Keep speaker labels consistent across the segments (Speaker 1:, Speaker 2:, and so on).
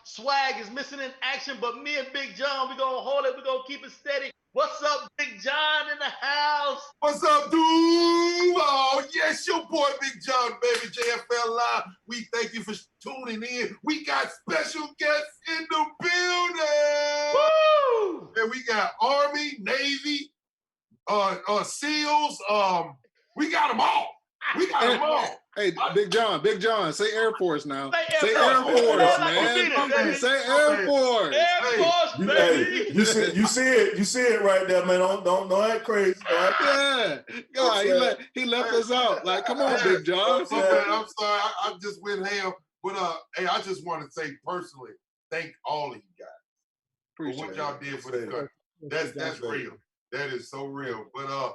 Speaker 1: Swag is missing in action, but me and Big John, we're going to hold it. We're going to keep it steady. What's up, Big John in the house?
Speaker 2: What's up, dude? Oh, yes, your boy, Big John, baby, JFL Live. We thank you for tuning in. We got special guests in the building.
Speaker 1: Woo!
Speaker 2: And we got Army, Navy, SEALs. We got them all. We got them all.
Speaker 3: Hey, Big John, say Air Force now.
Speaker 1: Say Air
Speaker 3: Force,
Speaker 1: Force,
Speaker 3: man. Say Air Force.
Speaker 1: Air Force, baby.
Speaker 4: You see it right there, man. Don't act crazy.
Speaker 3: Yeah. God, he left us out. Like, come on, Big John.
Speaker 2: I'm sorry. I just went ham. But hey, I just want to say personally, thank all of you guys for what y'all did for the country. That's real. That is so real. But hey,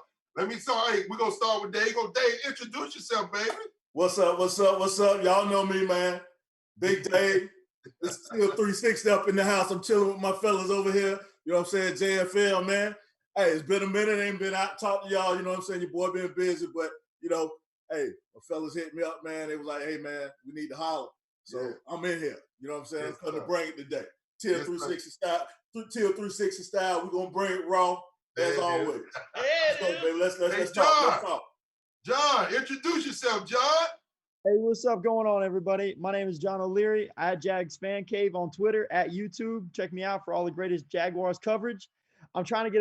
Speaker 2: we're gonna start with Dave. Dave, introduce yourself, baby.
Speaker 4: What's up? Y'all know me, man. Big Dave. It's still 360 up in the house. I'm chilling with my fellas over here. You know what I'm saying? JFL, man. Hey, it's been a minute. Ain't been out talking to y'all. You know what I'm saying? Your boy been busy, but you know, hey, my fellas hit me up, man. They was like, hey, man, we need to holler. So I'm in here. You know what I'm saying? I'm coming to bring it today. Till 360 style. Till 360 style. We're gonna bring it raw as always. Let's go, baby. Let's talk.
Speaker 2: John, introduce yourself, John.
Speaker 5: Hey, what's up going on, everybody? My name is John O'Leary. I at Jags Fan Cave on Twitter, at YouTube. Check me out for all the greatest Jaguars coverage. I'm trying to get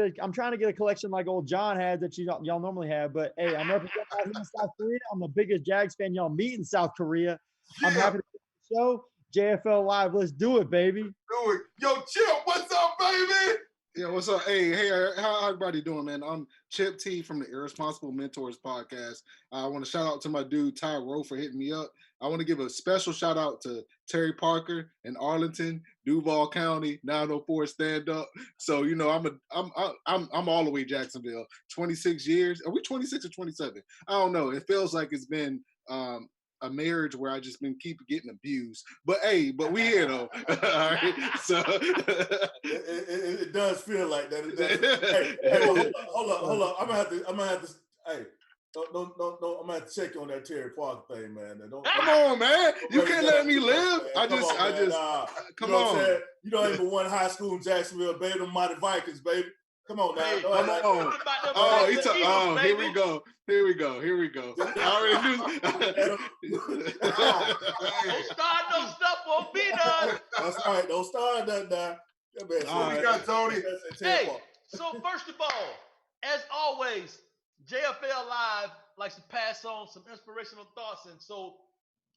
Speaker 5: a collection like old John had that y'all normally have. But hey, I'm representing out here in South Korea. I'm the biggest Jags fan y'all meet in South Korea. I'm happy to be on the show. JFL Live, let's do it, baby.
Speaker 2: Do it. Yo, Chip, what's up, baby?
Speaker 3: Yeah, what's up? Hey, how everybody doing, man? I'm Chip T from the Irresponsible Mentors podcast. I want to shout out to my dude Ty Rowe for hitting me up. I want to give a special shout out to Terry Parker in Arlington, Duval County, 904 stand up. So you know, I'm all the way Jacksonville. 26 years. Are we 26 or 27? I don't know. It feels like it's been a marriage where I just been keep getting abused. But hey, we here though. All right. So
Speaker 4: it does feel like that. It does. Hey, hold up. I'm gonna have to. Hey, don't. I'm gonna have to check on that Terry Park thing, man.
Speaker 3: Come on, man. You can't let me live.
Speaker 4: Come
Speaker 3: come
Speaker 4: on.
Speaker 3: on.
Speaker 4: You know, I even won high school in Jacksonville, baby. Them Mighty Vikings, baby. Come on now.
Speaker 1: Hey,
Speaker 3: come on. Here we go. I already knew.
Speaker 1: Don't start no stuff on me, done.
Speaker 4: That's right. Don't start that now.
Speaker 2: We got Tony.
Speaker 1: Hey, so first of all, as always, JFL Live likes to pass on some inspirational thoughts. And so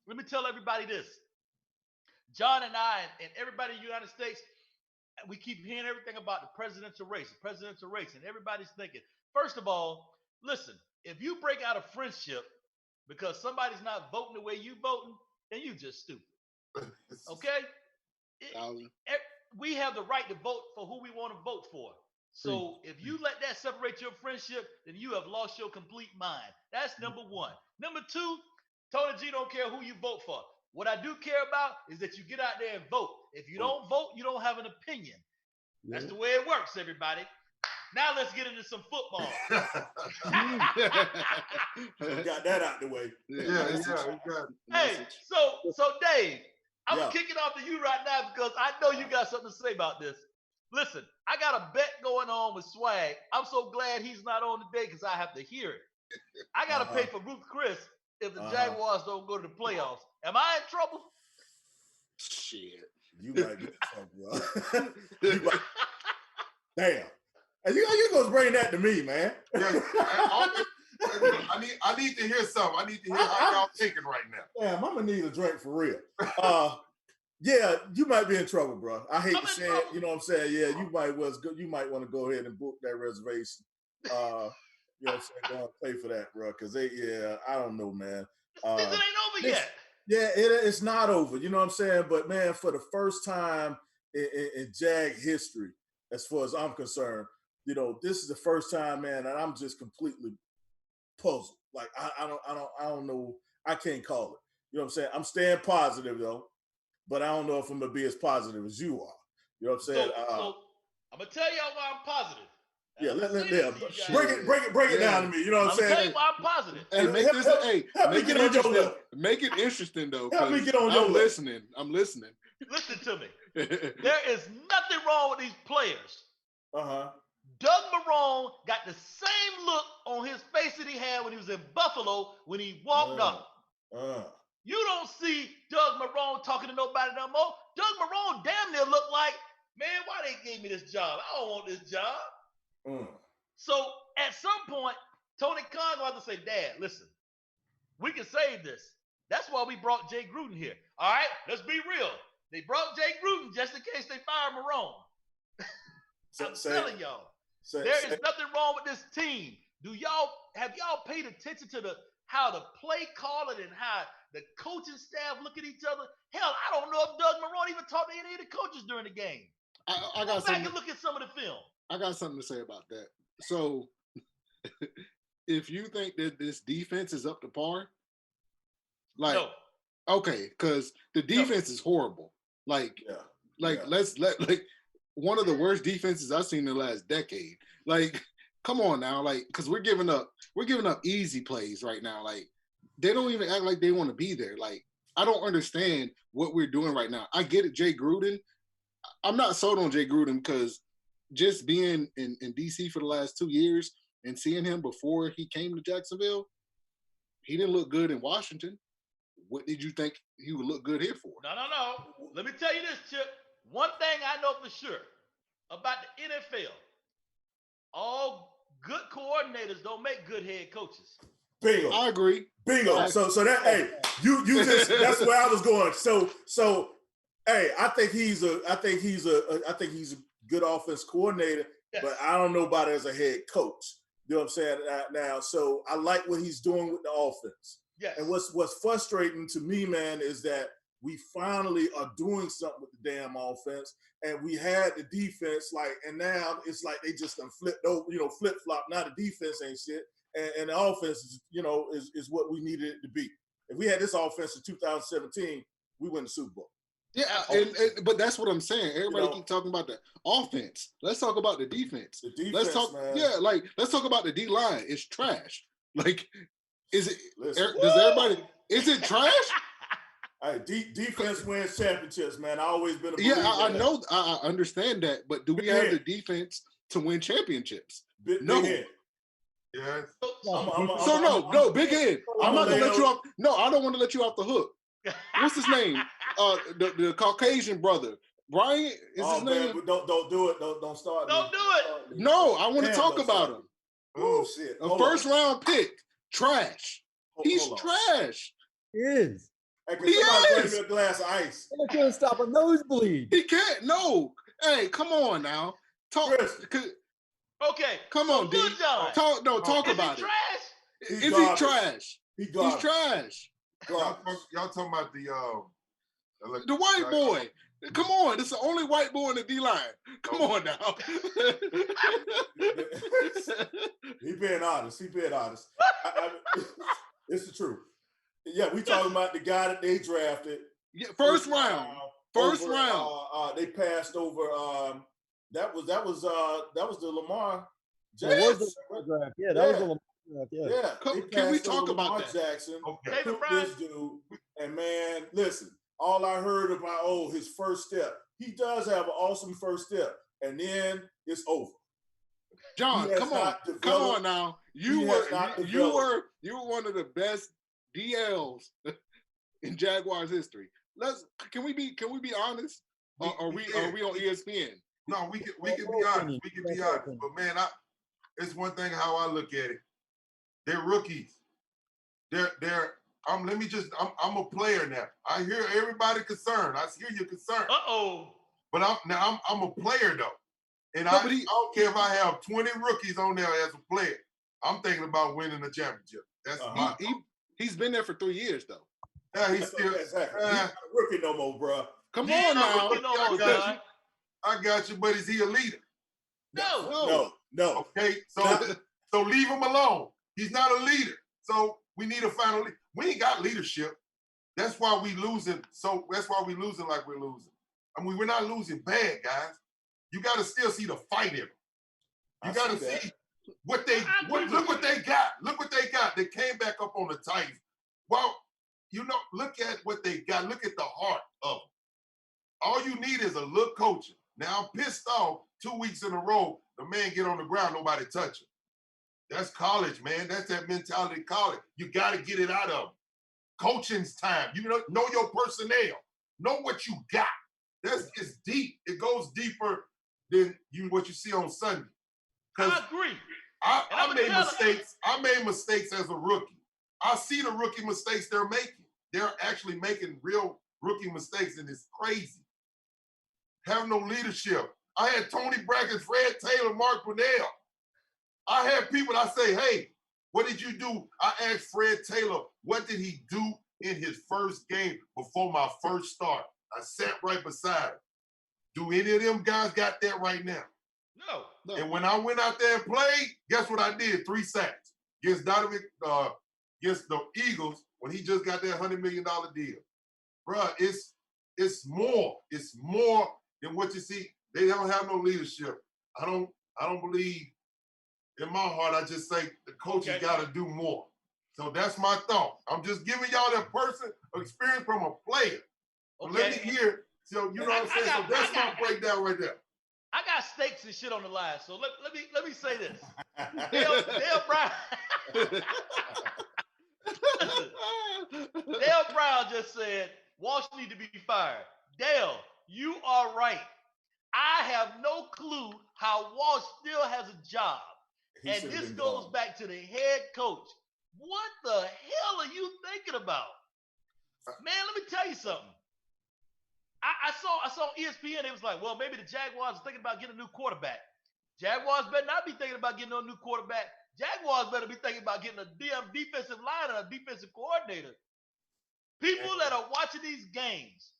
Speaker 1: let me tell everybody this. John and I and everybody in the United States, we keep hearing everything about the presidential race, and everybody's thinking, first of all, listen, if you break out a friendship because somebody's not voting the way you voting, then you just stupid. Okay? We have the right to vote for who we want to vote for. So if you let that separate your friendship, then you have lost your complete mind. That's number one. Number two, Tony G don't care who you vote for. What I do care about is that you get out there and vote. If you don't vote, you don't have an opinion. That's the way it works, everybody. Now let's get into some football.
Speaker 4: Got that out the way.
Speaker 1: Hey, so Dave, I'm gonna kick it off to you right now because I know you got something to say about this. Listen, I got a bet going on with Swag. I'm so glad he's not on today because I have to hear it. I gotta pay for Ruth Chris if the Jaguars don't go to the playoffs. Am I in trouble?
Speaker 4: Shit. You might get in trouble, bro. Damn. You gonna bring that to me, man.
Speaker 2: I need to hear something. I need to hear how y'all thinking right now.
Speaker 4: Damn, I'm gonna need a drink for real. Yeah, you might be in trouble, bro. I hate to say it. You know what I'm saying? Yeah, you might want to go ahead and book that reservation. You know what I'm saying? Go and pay for that, bro. Because I don't know, man.
Speaker 1: It ain't over yet.
Speaker 4: Yeah, it's not over. You know what I'm saying? But man, for the first time in Jag history, as far as I'm concerned, you know, this is the first time, man, and I'm just completely puzzled. Like I don't know. I can't call it. You know what I'm saying? I'm staying positive though, but I don't know if I'm gonna be as positive as you are. You know what I'm saying?
Speaker 1: So I'm gonna tell y'all why I'm positive.
Speaker 4: Break it down to me. You know what I'm saying?
Speaker 1: Tell you why I'm positive.
Speaker 3: Hey,
Speaker 4: help me get on your level.
Speaker 3: Make it interesting though.
Speaker 4: Help me get on your
Speaker 3: level.
Speaker 4: level.
Speaker 3: I'm listening.
Speaker 1: Listen to me. There is nothing wrong with these players.
Speaker 4: Uh-huh.
Speaker 1: Doug Marrone got the same look on his face that he had when he was in Buffalo when he walked up. You don't see Doug Marrone talking to nobody no more. Doug Marrone damn near looked like, man, why they gave me this job? I don't want this job. So at some point, Tony Khan will have to say, Dad, listen, we can save this. That's why we brought Jay Gruden here. All right, let's be real. They brought Jay Gruden just in case they fire Marrone. I'm telling y'all, there is nothing wrong with this team. Have y'all paid attention to how the play calling and how the coaching staff look at each other? Hell, I don't know if Doug Marrone even talked to any of the coaches during the game.
Speaker 3: I
Speaker 1: Go back and look at some of the film.
Speaker 3: I got something to say about that. So, if you think that this defense is up to par, like,
Speaker 1: no.
Speaker 3: Okay, because the defense is horrible. Like one of the worst defenses I've seen in the last decade. Like, come on now, like, because we're giving up easy plays right now. Like, they don't even act like they want to be there. Like, I don't understand what we're doing right now. I get it, Jay Gruden. I'm not sold on Jay Gruden because just being in DC for the last 2 years and seeing him before he came to Jacksonville, he didn't look good in Washington. What did you think he would look good here for?
Speaker 1: No. Let me tell you this, Chip. One thing I know for sure about the NFL, all good coordinators don't make good head coaches.
Speaker 4: Bingo.
Speaker 3: I agree.
Speaker 4: Bingo. So that, hey, you just that's where I was going. So hey, I think he's a good offense coordinator, yes. But I don't know about it as a head coach. You know what I'm saying now? So I like what he's doing with the offense.
Speaker 1: Yes.
Speaker 4: And what's frustrating to me, man, is that we finally are doing something with the damn offense, and we had the defense and now it's like they just done flipped over, flip flop. Now the defense ain't shit, and the offense is what we needed it to be. If we had this offense in 2017, we win the Super Bowl.
Speaker 3: Yeah, but that's what I'm saying. Everybody keep talking about the offense. Let's talk about the defense.
Speaker 4: The defense,
Speaker 3: let's talk,
Speaker 4: man.
Speaker 3: Yeah, let's talk about the D line. It's trash. Like, is it? Does everybody? Is it trash?
Speaker 4: Hey, defense wins championships, man. I always been a believer.
Speaker 3: Yeah, I know. I understand that, but do we have the defense to win championships? No.
Speaker 2: Yes.
Speaker 3: No, Big Ed. I'm not gonna let you off. No, I don't want to let you off the hook. What's his name? The Caucasian brother, Brian. Is his name?
Speaker 4: Man, don't do it. Don't start.
Speaker 1: Don't do it.
Speaker 3: No, I want to talk about him.
Speaker 4: Oh shit!
Speaker 3: A first round pick, trash. He's trash.
Speaker 5: He is.
Speaker 4: Hey, can somebody bring me a glass of ice?
Speaker 5: I couldn't stop a nosebleed.
Speaker 3: He can't. No. Hey, come on now. Talk.
Speaker 1: Okay.
Speaker 3: Come on, dude. Talk about it.
Speaker 1: Trash?
Speaker 3: Is he trash? He's trash.
Speaker 2: Y'all talking about
Speaker 3: the white boy. Come on, this is the only white boy in the D line. Come on now.
Speaker 4: He being honest. It's the truth. Yeah, we talking about the guy that they drafted.
Speaker 3: Yeah, first round.
Speaker 4: They passed over. That was the Lamar
Speaker 5: Jackson. That was the draft. Yeah, that was the Lamar draft.
Speaker 4: Yeah.
Speaker 3: Can we talk about
Speaker 4: Lamar
Speaker 3: that?
Speaker 4: Jackson.
Speaker 1: Okay.
Speaker 4: Took this dude, and man, listen. All I heard about his first step. He does have an awesome first step, and then it's over.
Speaker 3: John, come on now. You were one of the best DLs in Jaguars history. Can we be honest? Are we on ESPN?
Speaker 2: No, we can be honest. We can be honest. But man, it's one thing how I look at it. They're rookies. I'm a player now. I hear everybody concerned. I hear your concern. But I'm a player though. And I don't care if I have 20 rookies on there as a player. I'm thinking about winning a championship. That's
Speaker 3: he's been there for 3 years though.
Speaker 2: Yeah, he's still
Speaker 4: exactly. He's not a rookie no more, bro.
Speaker 3: Come on now.
Speaker 2: I got you, but is he a leader?
Speaker 1: No.
Speaker 2: Okay, so leave him alone. He's not a leader. So we need to find a leader. We ain't got leadership. That's why we losing. So that's why we losing like we're losing. I mean, we're not losing bad, guys. You got to still see the fight in them. You got to see what look what they got. Look what they got. They came back up on the Titans. Well, look at what they got. Look at the heart of them. All you need is a little coaching. Now I'm pissed off 2 weeks in a row, the man get on the ground, nobody touch him. That's college, man. That's that mentality of college. You got to get it out of them. Coaching's time. You know your personnel. Know what you got. It's deep. It goes deeper than what you see on Sunday.
Speaker 1: I agree.
Speaker 2: I made mistakes. I made mistakes as a rookie. I see the rookie mistakes they're making. They're actually making real rookie mistakes, and it's crazy. Have no leadership. I had Tony Brackett, Fred Taylor, Mark Brunell. I had people I say, hey, what did you do? I asked Fred Taylor, what did he do in his first game before my first start? I sat right beside him. Do any of them guys got that right now?
Speaker 1: No.
Speaker 2: And when I went out there and played, guess what I did? 3 sacks against Donovan, against the Eagles when he just got that $100 million deal. Bruh, it's more. It's more than what you see. They don't have no leadership. I don't believe. In my heart, I just say the coaches got to do more. So that's my thought. I'm just giving y'all that person experience from a player. Okay. Let me hear. So you know what I'm saying. So that's my breakdown right there.
Speaker 1: I got stakes and shit on the line. So let me say this. Dale Brown. Dale Brown just said Walsh need to be fired. Dale, you are right. I have no clue how Walsh still has a job. And this goes back to the head coach. What the hell are you thinking about? Man, let me tell you something. I saw ESPN, it was like, well, maybe the Jaguars are thinking about getting a new quarterback. Jaguars better not be thinking about getting a new quarterback. Jaguars better be thinking about getting a defensive line and a defensive coordinator. People that are watching these games,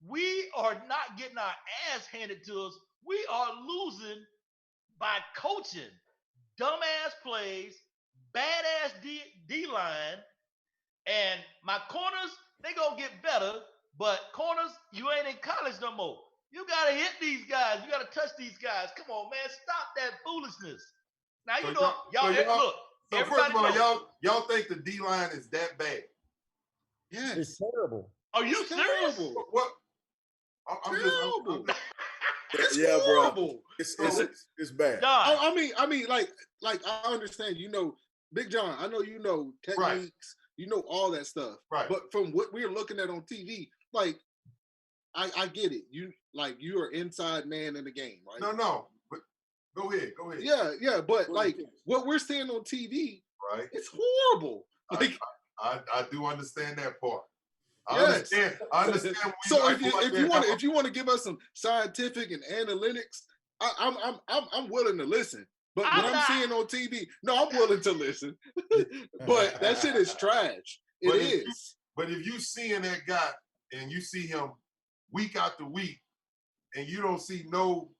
Speaker 1: we are not getting our ass handed to us. We are losing by coaching. Dumbass plays, badass D-line, and my corners, they gonna get better, but corners, you ain't in college no more. You gotta hit these guys. You gotta touch these guys. Come on, man. Stop that foolishness. Now, you know, look.
Speaker 2: So first of all, y'all think the D-line is that bad?
Speaker 3: Yeah.
Speaker 5: It's terrible.
Speaker 1: Are you serious?
Speaker 2: What?
Speaker 3: Terrible.
Speaker 4: It's
Speaker 3: horrible.
Speaker 4: Bro. It's bad.
Speaker 3: I mean, like I understand. You know, Big John. I know you know techniques. Right. You know all that stuff. Right. But from what we're looking at on TV, like I get it. You are inside man in the game, right?
Speaker 2: No. But go ahead.
Speaker 3: Yeah. But like what we're seeing on TV, right? It's horrible. Like
Speaker 2: I do understand that part.
Speaker 3: Yes.
Speaker 2: I understand.
Speaker 3: So if you want to give us some scientific and analytics, I'm willing to listen. But what I'm seeing on TV, no, I'm willing to listen. But that shit is trash.
Speaker 2: But if you seeing that guy and you see him week after week, and you don't see no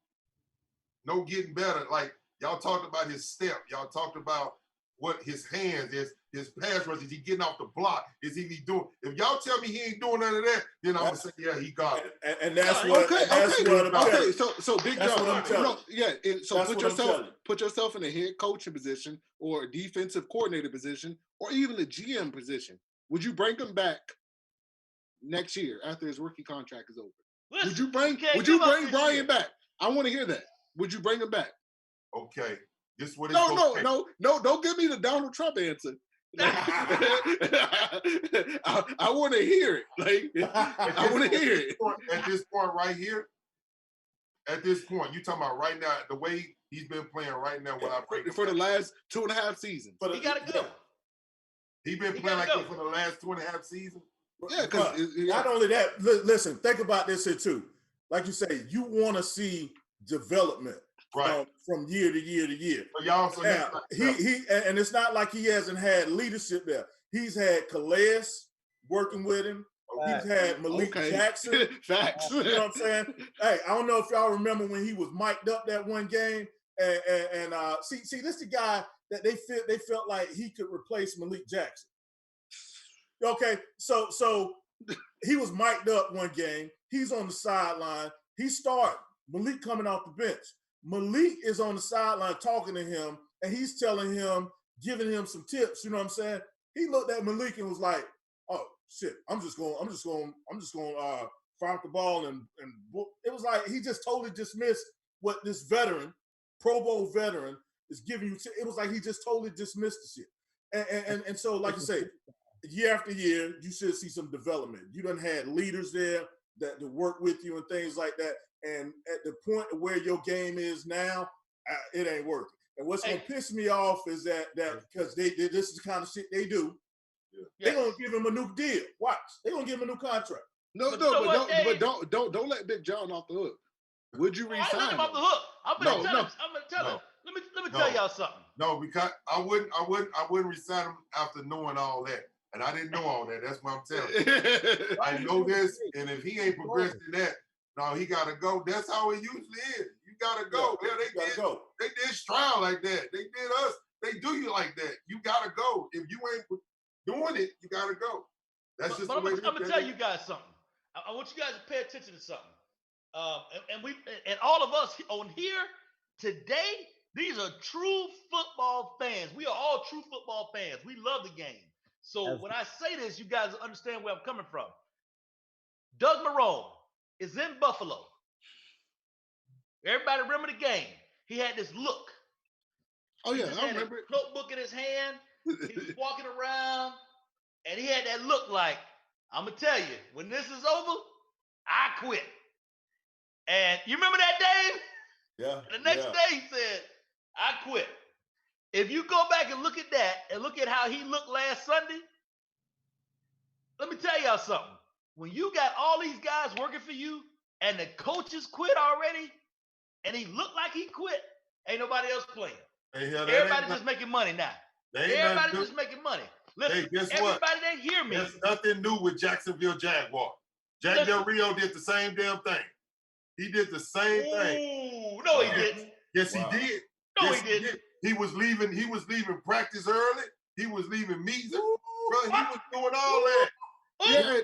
Speaker 2: getting better, like y'all talked about his step, y'all talked about what his hands is, his pass rush, is he getting off the block? Is he doing? If y'all tell me he ain't doing none of that, then I'm gonna say, yeah, he got it.
Speaker 4: And that's what. Okay.
Speaker 3: So Big John, so put yourself in a head coaching position or a defensive coordinator position or even a GM position. Would you bring him back next year after his rookie contract is over?
Speaker 1: Listen,
Speaker 3: would you bring Brian back? I want to hear that. Would you bring him back?
Speaker 2: Okay. This what
Speaker 3: No, don't give me the Donald Trump answer. I want to hear it. Like I want to hear it.
Speaker 2: At this point right here, you talking about right now, the way he's been playing right now
Speaker 3: for the last 2.5 seasons.
Speaker 1: He gotta go.
Speaker 2: He's been playing like that for the last 2.5 seasons.
Speaker 3: Yeah, because
Speaker 4: not only that, listen, think about this here too. Like you say, you want to see development. Right. From year to year to year.
Speaker 2: So
Speaker 4: he and it's not like he hasn't had leadership there. He's had Calais working with him. He's had Malik Jackson.
Speaker 3: Facts.
Speaker 4: You know what I'm saying? Hey, I don't know if y'all remember when he was mic'd up that one game. And see, this is the guy that they felt like he could replace Malik Jackson. Okay, so he was mic'd up one game. He's on the sideline. He started. Malik coming off the bench. Malik is on the sideline talking to him, and he's telling him, giving him some tips. You know what I'm saying? He looked at Malik and was like, "Oh shit, I'm just going to found the ball, and it was like he just totally dismissed what this veteran, Pro Bowl veteran, is giving you. It was like he just totally dismissed the shit. And so, like you say, year after year, you should see some development. You done had leaders there that to work with you and things like that. And at the point where your game is now, it ain't working. And what's gonna piss me off is that because this is the kind of shit they do. They're gonna give him a new deal. Watch, they're gonna give him a new contract.
Speaker 3: But don't let Big John off the hook. Would you resign?
Speaker 1: I let him off the hook. I'm gonna tell him. Let me tell y'all something.
Speaker 2: No, because I wouldn't resign him after knowing all that. And I didn't know all that. That's what I'm telling you. I know this, and if he ain't progressing that, no, he gotta go. That's how it usually is. You gotta go. Yeah, they did Stroud like that. They did us. They do you like that. You gotta go. If you ain't doing it, you gotta go. That's just the way.
Speaker 1: I'm gonna tell you guys something. I want you guys to pay attention to something. And all of us on here today, these are true football fans. We are all true football fans. We love the game. So when I say this, you guys understand where I'm coming from. Doug Marrone is in Buffalo. Everybody remember the game. He had this look.
Speaker 3: Oh, yeah, I remember it.
Speaker 1: Notebook in his hand. He was walking around, and he had that look like, I'm going to tell you, when this is over, I quit. And you remember that, Dave?
Speaker 4: Yeah.
Speaker 1: The next day he said, I quit. If you go back and look at that and look at how he looked last Sunday, let me tell y'all something. When you got all these guys working for you and the coaches quit already and he looked like he quit, ain't nobody else playing. Everybody just making money now. Everybody just making money. Listen,
Speaker 2: guess
Speaker 1: everybody
Speaker 2: what?
Speaker 1: that hear me.
Speaker 2: There's nothing new with Jacksonville Jaguar. Jack Del Rio did the same damn thing. He did the same thing.
Speaker 1: No, he didn't.
Speaker 2: Yes, he did.
Speaker 1: No,
Speaker 2: yes,
Speaker 1: he didn't.
Speaker 2: He was leaving practice early. He was leaving meetings. Bro, he was doing all that.
Speaker 3: Yeah,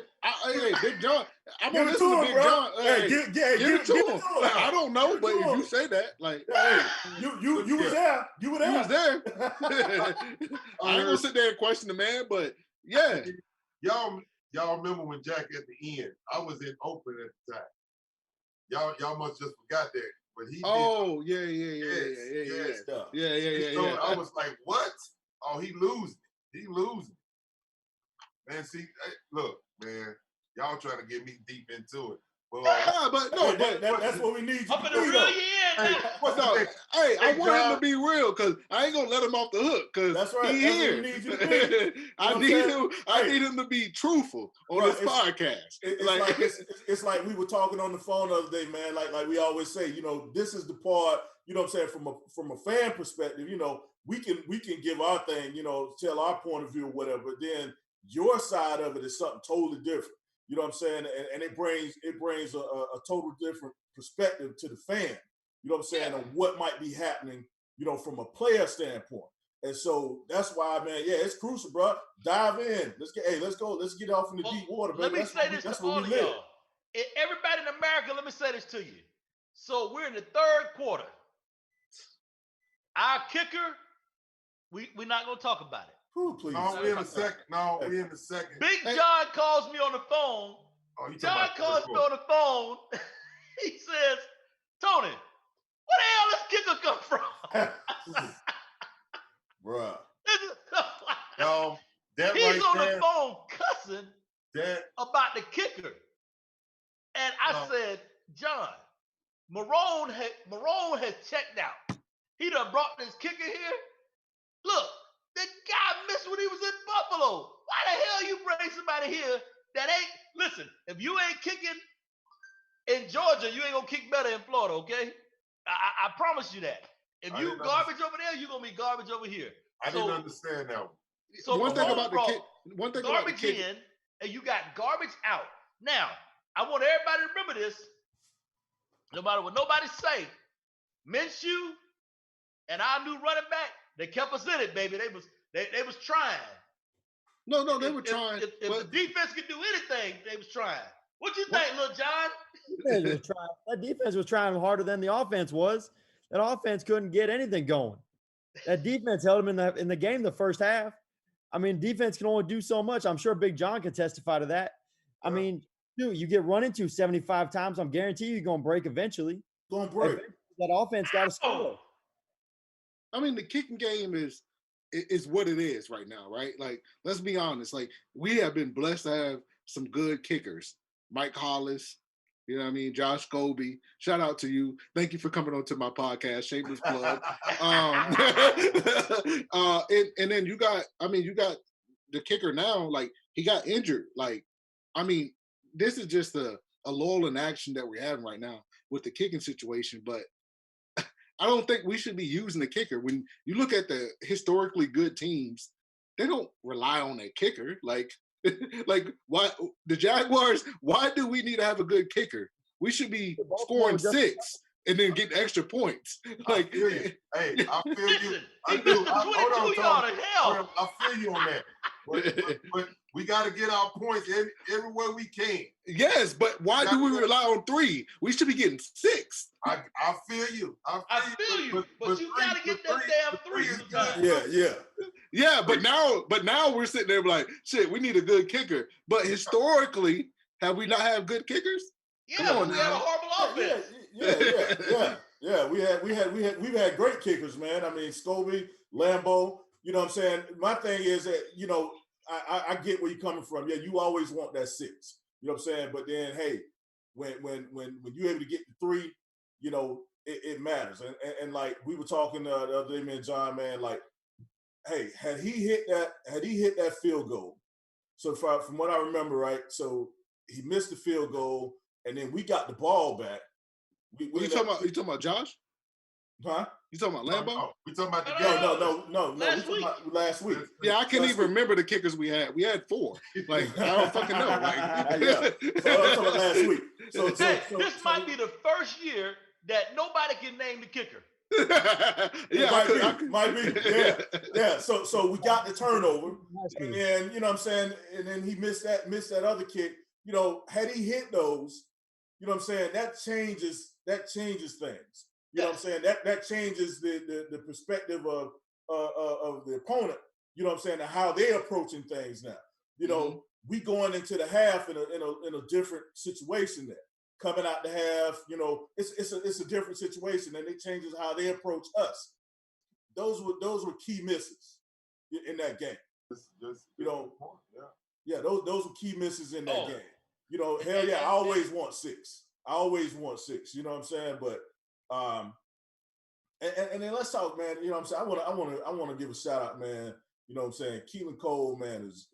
Speaker 3: hey, Big John. I'm gonna listen to Big John.
Speaker 4: Hey, give it to him.
Speaker 3: I don't know, but if you say that, like,
Speaker 4: hey, you was there. You were there.
Speaker 3: You was there. I ain't gonna sit there and question the man, but yeah.
Speaker 2: Y'all remember when Jack at the end? I was in Oakland at the time. Y'all must just forgot that. But he did. So I was like, what? Oh, he losing. He losing. Man, see, hey, look, man, y'all trying to get me deep into it. Well,
Speaker 4: that's what we need.
Speaker 1: I'm gonna reel you in.
Speaker 3: I want him to be real because I ain't gonna let him off the hook because
Speaker 4: that's right.
Speaker 3: He here. I need him to be truthful on this podcast.
Speaker 4: It's like we were talking on the phone the other day, man. Like we always say, this is the part. You know what I'm saying? From a fan perspective, we can give our thing, tell our point of view or whatever. But then your side of it is something totally different. You know what I'm saying? And it brings a total different perspective to the fan. You know what I'm saying? On what might be happening, from a player standpoint. And so that's why, man, it's crucial, bro. Dive in. Let's go. Let's get off in the deep water, baby.
Speaker 1: Let me say this to all of y'all. Everybody in America, let me say this to you. So we're in the third quarter. Our kicker, we're not going to talk about it.
Speaker 4: Ooh, please.
Speaker 2: No, we in the second.
Speaker 1: Big John calls me on the phone. John calls me on the phone. He says, Tony, where the hell this kicker come from?
Speaker 4: Bruh.
Speaker 1: He's on the phone cussing about the kicker. And I said, John, Marrone has checked out. He done brought this kicker here. Look, the guy missed when he was in Buffalo. Why the hell you bring somebody here that ain't, listen, if you ain't kicking in Georgia, you ain't gonna kick better in Florida, okay? I promise you that. If you garbage over there, you're gonna be garbage over here.
Speaker 2: I didn't understand that one.
Speaker 1: So
Speaker 3: one thing about the
Speaker 1: garbage in, and you got garbage out. Now, I want everybody to remember this. No matter what nobody say, Minshew and our new running back, they kept us in it, baby. They was trying.
Speaker 3: No, they were trying.
Speaker 1: If the defense could do anything, they was trying. What you think, Lil John?
Speaker 5: That defense was trying harder than the offense was. That offense couldn't get anything going. That defense held them in the game the first half. I mean, defense can only do so much. I'm sure Big John can testify to that. I mean, Dude, you get run into 75 times. I'm guarantee you're gonna break eventually.
Speaker 4: Gonna break.
Speaker 5: Eventually, that offense got to score.
Speaker 3: I mean, the kicking game is what it is right now, right? Like, let's be honest. Like, we have been blessed to have some good kickers. Mike Hollis, you know what I mean? Josh Colby. Shout out to you. Thank you for coming on to my podcast. Shameless plug. And then you got the kicker now, like, he got injured. Like, I mean, this is just a lull in action that we're having right now with the kicking situation, but I don't think we should be using the kicker. When you look at the historically good teams, they don't rely on a kicker. Like why the Jaguars? Why do we need to have a good kicker? We should be scoring 6 and then getting extra points. Like,
Speaker 2: I feel you. Hey, I feel you.
Speaker 1: Listen,
Speaker 2: I
Speaker 1: he
Speaker 2: do.
Speaker 1: missed the 22 yard of hell.
Speaker 2: I feel you on that. But we got to get our points everywhere we can.
Speaker 3: Yes, but why do we rely on 3? We should be getting 6.
Speaker 2: I feel you.
Speaker 1: I feel you, but you got to get that damn 3 sometimes.
Speaker 3: Yeah, but now we're sitting there like, shit, we need a good kicker. But historically, have we not had good kickers?
Speaker 1: Yeah, we had a horrible offense.
Speaker 4: Yeah. We've had great kickers, man. I mean, Scobie, Lambeau. You know what I'm saying? My thing is that, you know, I get where you're coming from. Yeah, you always want that 6. You know what I'm saying? But then, hey, when you're able to get the 3, you know, it matters. And like we were talking the other day, man, John, man, like, hey, had he hit that field goal? So from what I remember, right? So he missed the field goal, and then we got the ball back. You talking about Josh? Huh? You talking about Lambeau?
Speaker 2: No, we talking about the
Speaker 4: No.
Speaker 1: Last
Speaker 4: We talking about last week.
Speaker 3: Yeah, I can't even remember the kickers we had. We had 4. Like, I don't fucking know. Like,
Speaker 4: yeah. So I'm talking about last week. So
Speaker 1: this might be the first year that nobody can name the kicker.
Speaker 3: Yeah,
Speaker 4: might be. Yeah. So we got the turnover, and then, you know what I'm saying, and then he missed that other kick. You know, had he hit those, you know what I'm saying, that changes things. You know what I'm saying? That changes the perspective of the opponent. You know what I'm saying? And how they're approaching things now. You know, we going into the half in a different situation there. Coming out the half, you know, it's a different situation, and it changes how they approach us. Those were key misses in that game. You know, those were key misses in that game. You know, hell yeah, I always want 6. You know what I'm saying? But and then let's talk, man. You know what I'm saying? I want to give a shout out, man. You know what I'm saying? Keelan Cole, man, is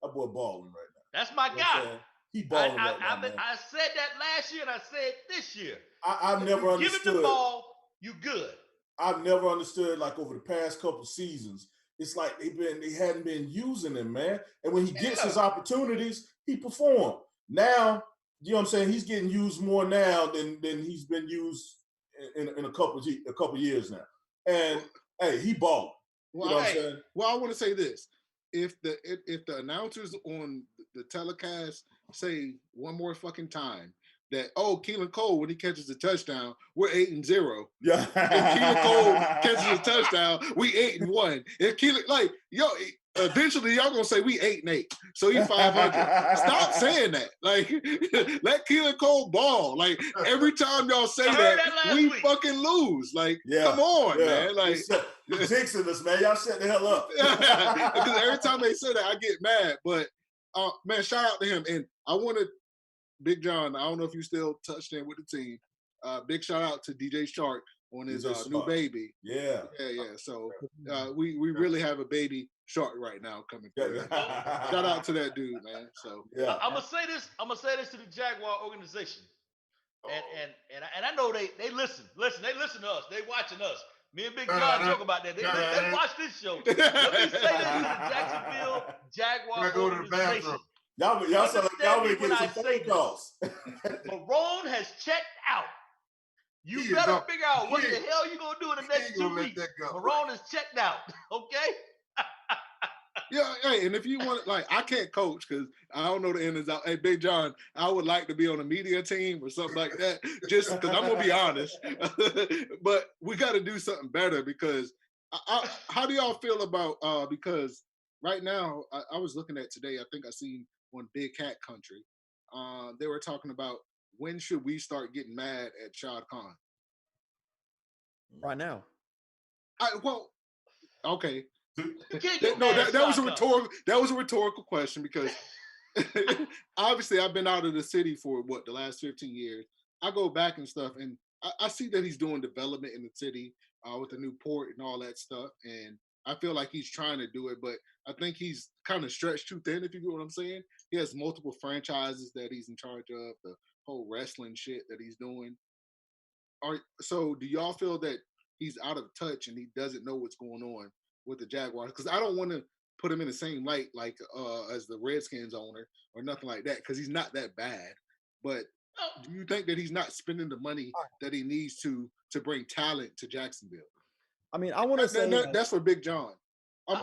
Speaker 4: that boy balling right now.
Speaker 1: That's my guy.
Speaker 4: He balling right now, man.
Speaker 1: I said that last year, and I said this year.
Speaker 4: I've never understood.
Speaker 1: Give him the ball, you good.
Speaker 4: I've never understood, like, over the past couple seasons, it's like they hadn't been using him, man. And when he gets his opportunities, he performed. Now, you know what I'm saying, he's getting used more now than he's been used in a couple years now. And hey, he balling.
Speaker 3: Well,
Speaker 4: you know what I'm saying?
Speaker 3: Well, I want to say this: if the announcers on the telecast say one more fucking time that, Keelan Cole, when he catches a touchdown, we're 8-0.
Speaker 4: Yeah.
Speaker 3: If Keelan Cole catches a touchdown, we 8-1. If Keelan, like, eventually y'all gonna say we 8-8, so he's 500. Stop saying that. Like, let Keelan Cole ball. Like, every time y'all say that we fucking lose. Like, come on, man. Like,
Speaker 4: you're jinxing us, man. Y'all shut the hell up.
Speaker 3: Because every time they say that, I get mad. But man, shout out to him. And I wanted Big John. I don't know if you still touched in with the team. Big shout out to DJ Shark on his new baby.
Speaker 4: Yeah.
Speaker 3: So we really have a baby Shark right now coming through. Shout out to that dude, man. So
Speaker 1: yeah, I'm gonna say this to the Jaguar organization, and I know they listen. They listen to us. They watching us. Me and Big John joke about that. They watch this show. Let me say this to the Jacksonville Jaguar organization.
Speaker 4: Y'all sound like y'all been getting some phone calls.
Speaker 1: Marone has checked out. You better figure out what the hell you're going to do in the next 2 weeks. Marone is checked out, okay?
Speaker 3: Yeah, hey, and if you want, like, I can't coach because I don't know the ins and outs. Hey, Big John, I would like to be on a media team or something like that, just because I'm going to be honest. But we got to do something better because how do y'all feel about, because right now, I was looking at today, I think I seen on Big Cat Country, they were talking about when should we start getting mad at Shad Khan?
Speaker 5: Right now.
Speaker 3: Okay.
Speaker 1: That
Speaker 3: was a rhetorical. That was a rhetorical question because obviously I've been out of the city for the last 15 years. I go back and stuff, and I see that he's doing development in the city with the new port and all that stuff, and I feel like he's trying to do it, but I think he's kind of stretched too thin, if you get what I'm saying. He has multiple franchises that he's in charge of, the whole wrestling shit that he's doing. So do y'all feel that he's out of touch and he doesn't know what's going on with the Jaguars? Because I don't want to put him in the same light like as the Redskins owner or nothing like that, because he's not that bad. But do you think that he's not spending the money that he needs to bring talent to Jacksonville?
Speaker 5: I mean, I want to say
Speaker 3: that's for Big John. I'm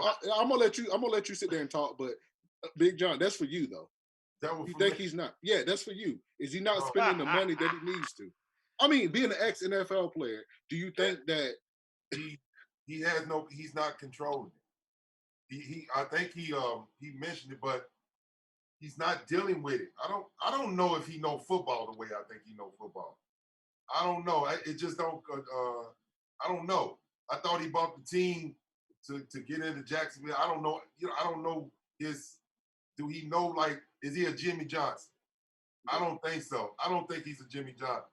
Speaker 3: gonna let you sit there and talk, but Big John, that's for you though. You think he's not? Yeah, that's for you. Is he not spending the money that he needs to? I mean, being an ex-NFL player, do you think that
Speaker 2: he has he's not controlling it. I think he mentioned it, but he's not dealing with it. I don't know if he know football the way I think he know football. I don't know. It just don't. I don't know. I thought he bought the team to get into Jacksonville. I don't know. I don't know do he know, like, is he a Jimmy Johnson? I don't think so. I don't think he's a Jimmy Johnson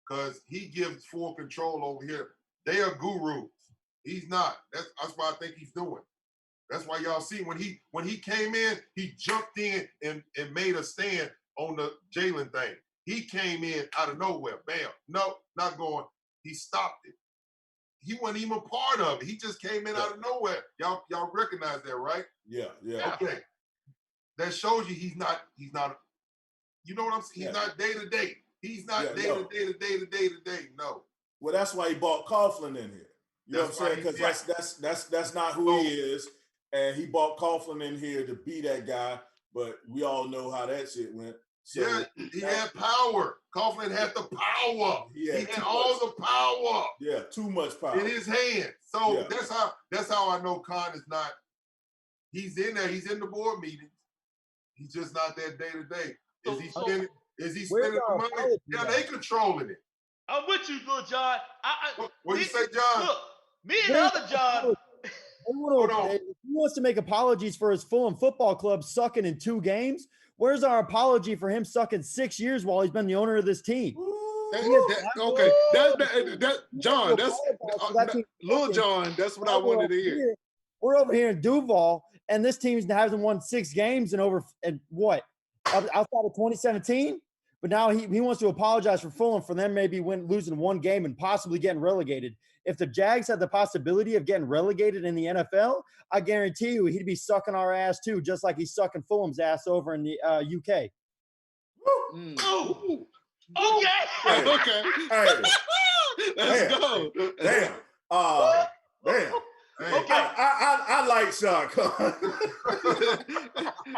Speaker 2: because he gives full control over here. They are gurus. He's not. That's what I think he's doing. That's why y'all see when he came in, he jumped in and made a stand on the Jalen thing. He came in out of nowhere. Bam. No, not going. He stopped it. He wasn't even part of it. He just came in out of nowhere. Y'all recognize that, right?
Speaker 4: Yeah.
Speaker 2: Okay. That shows you he's not, you know what I'm saying? He's not day to day. He's not day to day. No.
Speaker 4: Well, that's why he bought Coughlin in here. You know what I'm saying? Because that's not who he is. And he bought Coughlin in here to be that guy, but we all know how that shit went. So,
Speaker 2: he had power. Coughlin had the power. He had all the power.
Speaker 4: Yeah, too much power
Speaker 2: in his hands. So that's how I know Khan is not. He's in there. He's in the board meetings. He's just not that day to day. Is he spending the money? Yeah, they controlling it.
Speaker 1: I'm with you, little John.
Speaker 2: What you say, John?
Speaker 1: Look, me and the other John.
Speaker 5: Hold on. If he wants to make apologies for his Fulham Football Club sucking in 2 games, where's our apology for him sucking 6 years while he's been the owner of this team?
Speaker 3: Okay, John, that's Lil John. That's what I wanted to hear.
Speaker 5: We're over here in Duval, and this team hasn't won 6 games in outside of 2017. But now he wants to apologize for Fulham for them maybe losing 1 game and possibly getting relegated. If the Jags had the possibility of getting relegated in the NFL, I guarantee you he'd be sucking our ass too, just like he's sucking Fulham's ass over in the UK.
Speaker 1: Ooh. Okay.
Speaker 3: Okay.
Speaker 4: Hey.
Speaker 3: Let's go.
Speaker 4: Damn. Damn.
Speaker 1: Okay.
Speaker 4: I like Shad Khan.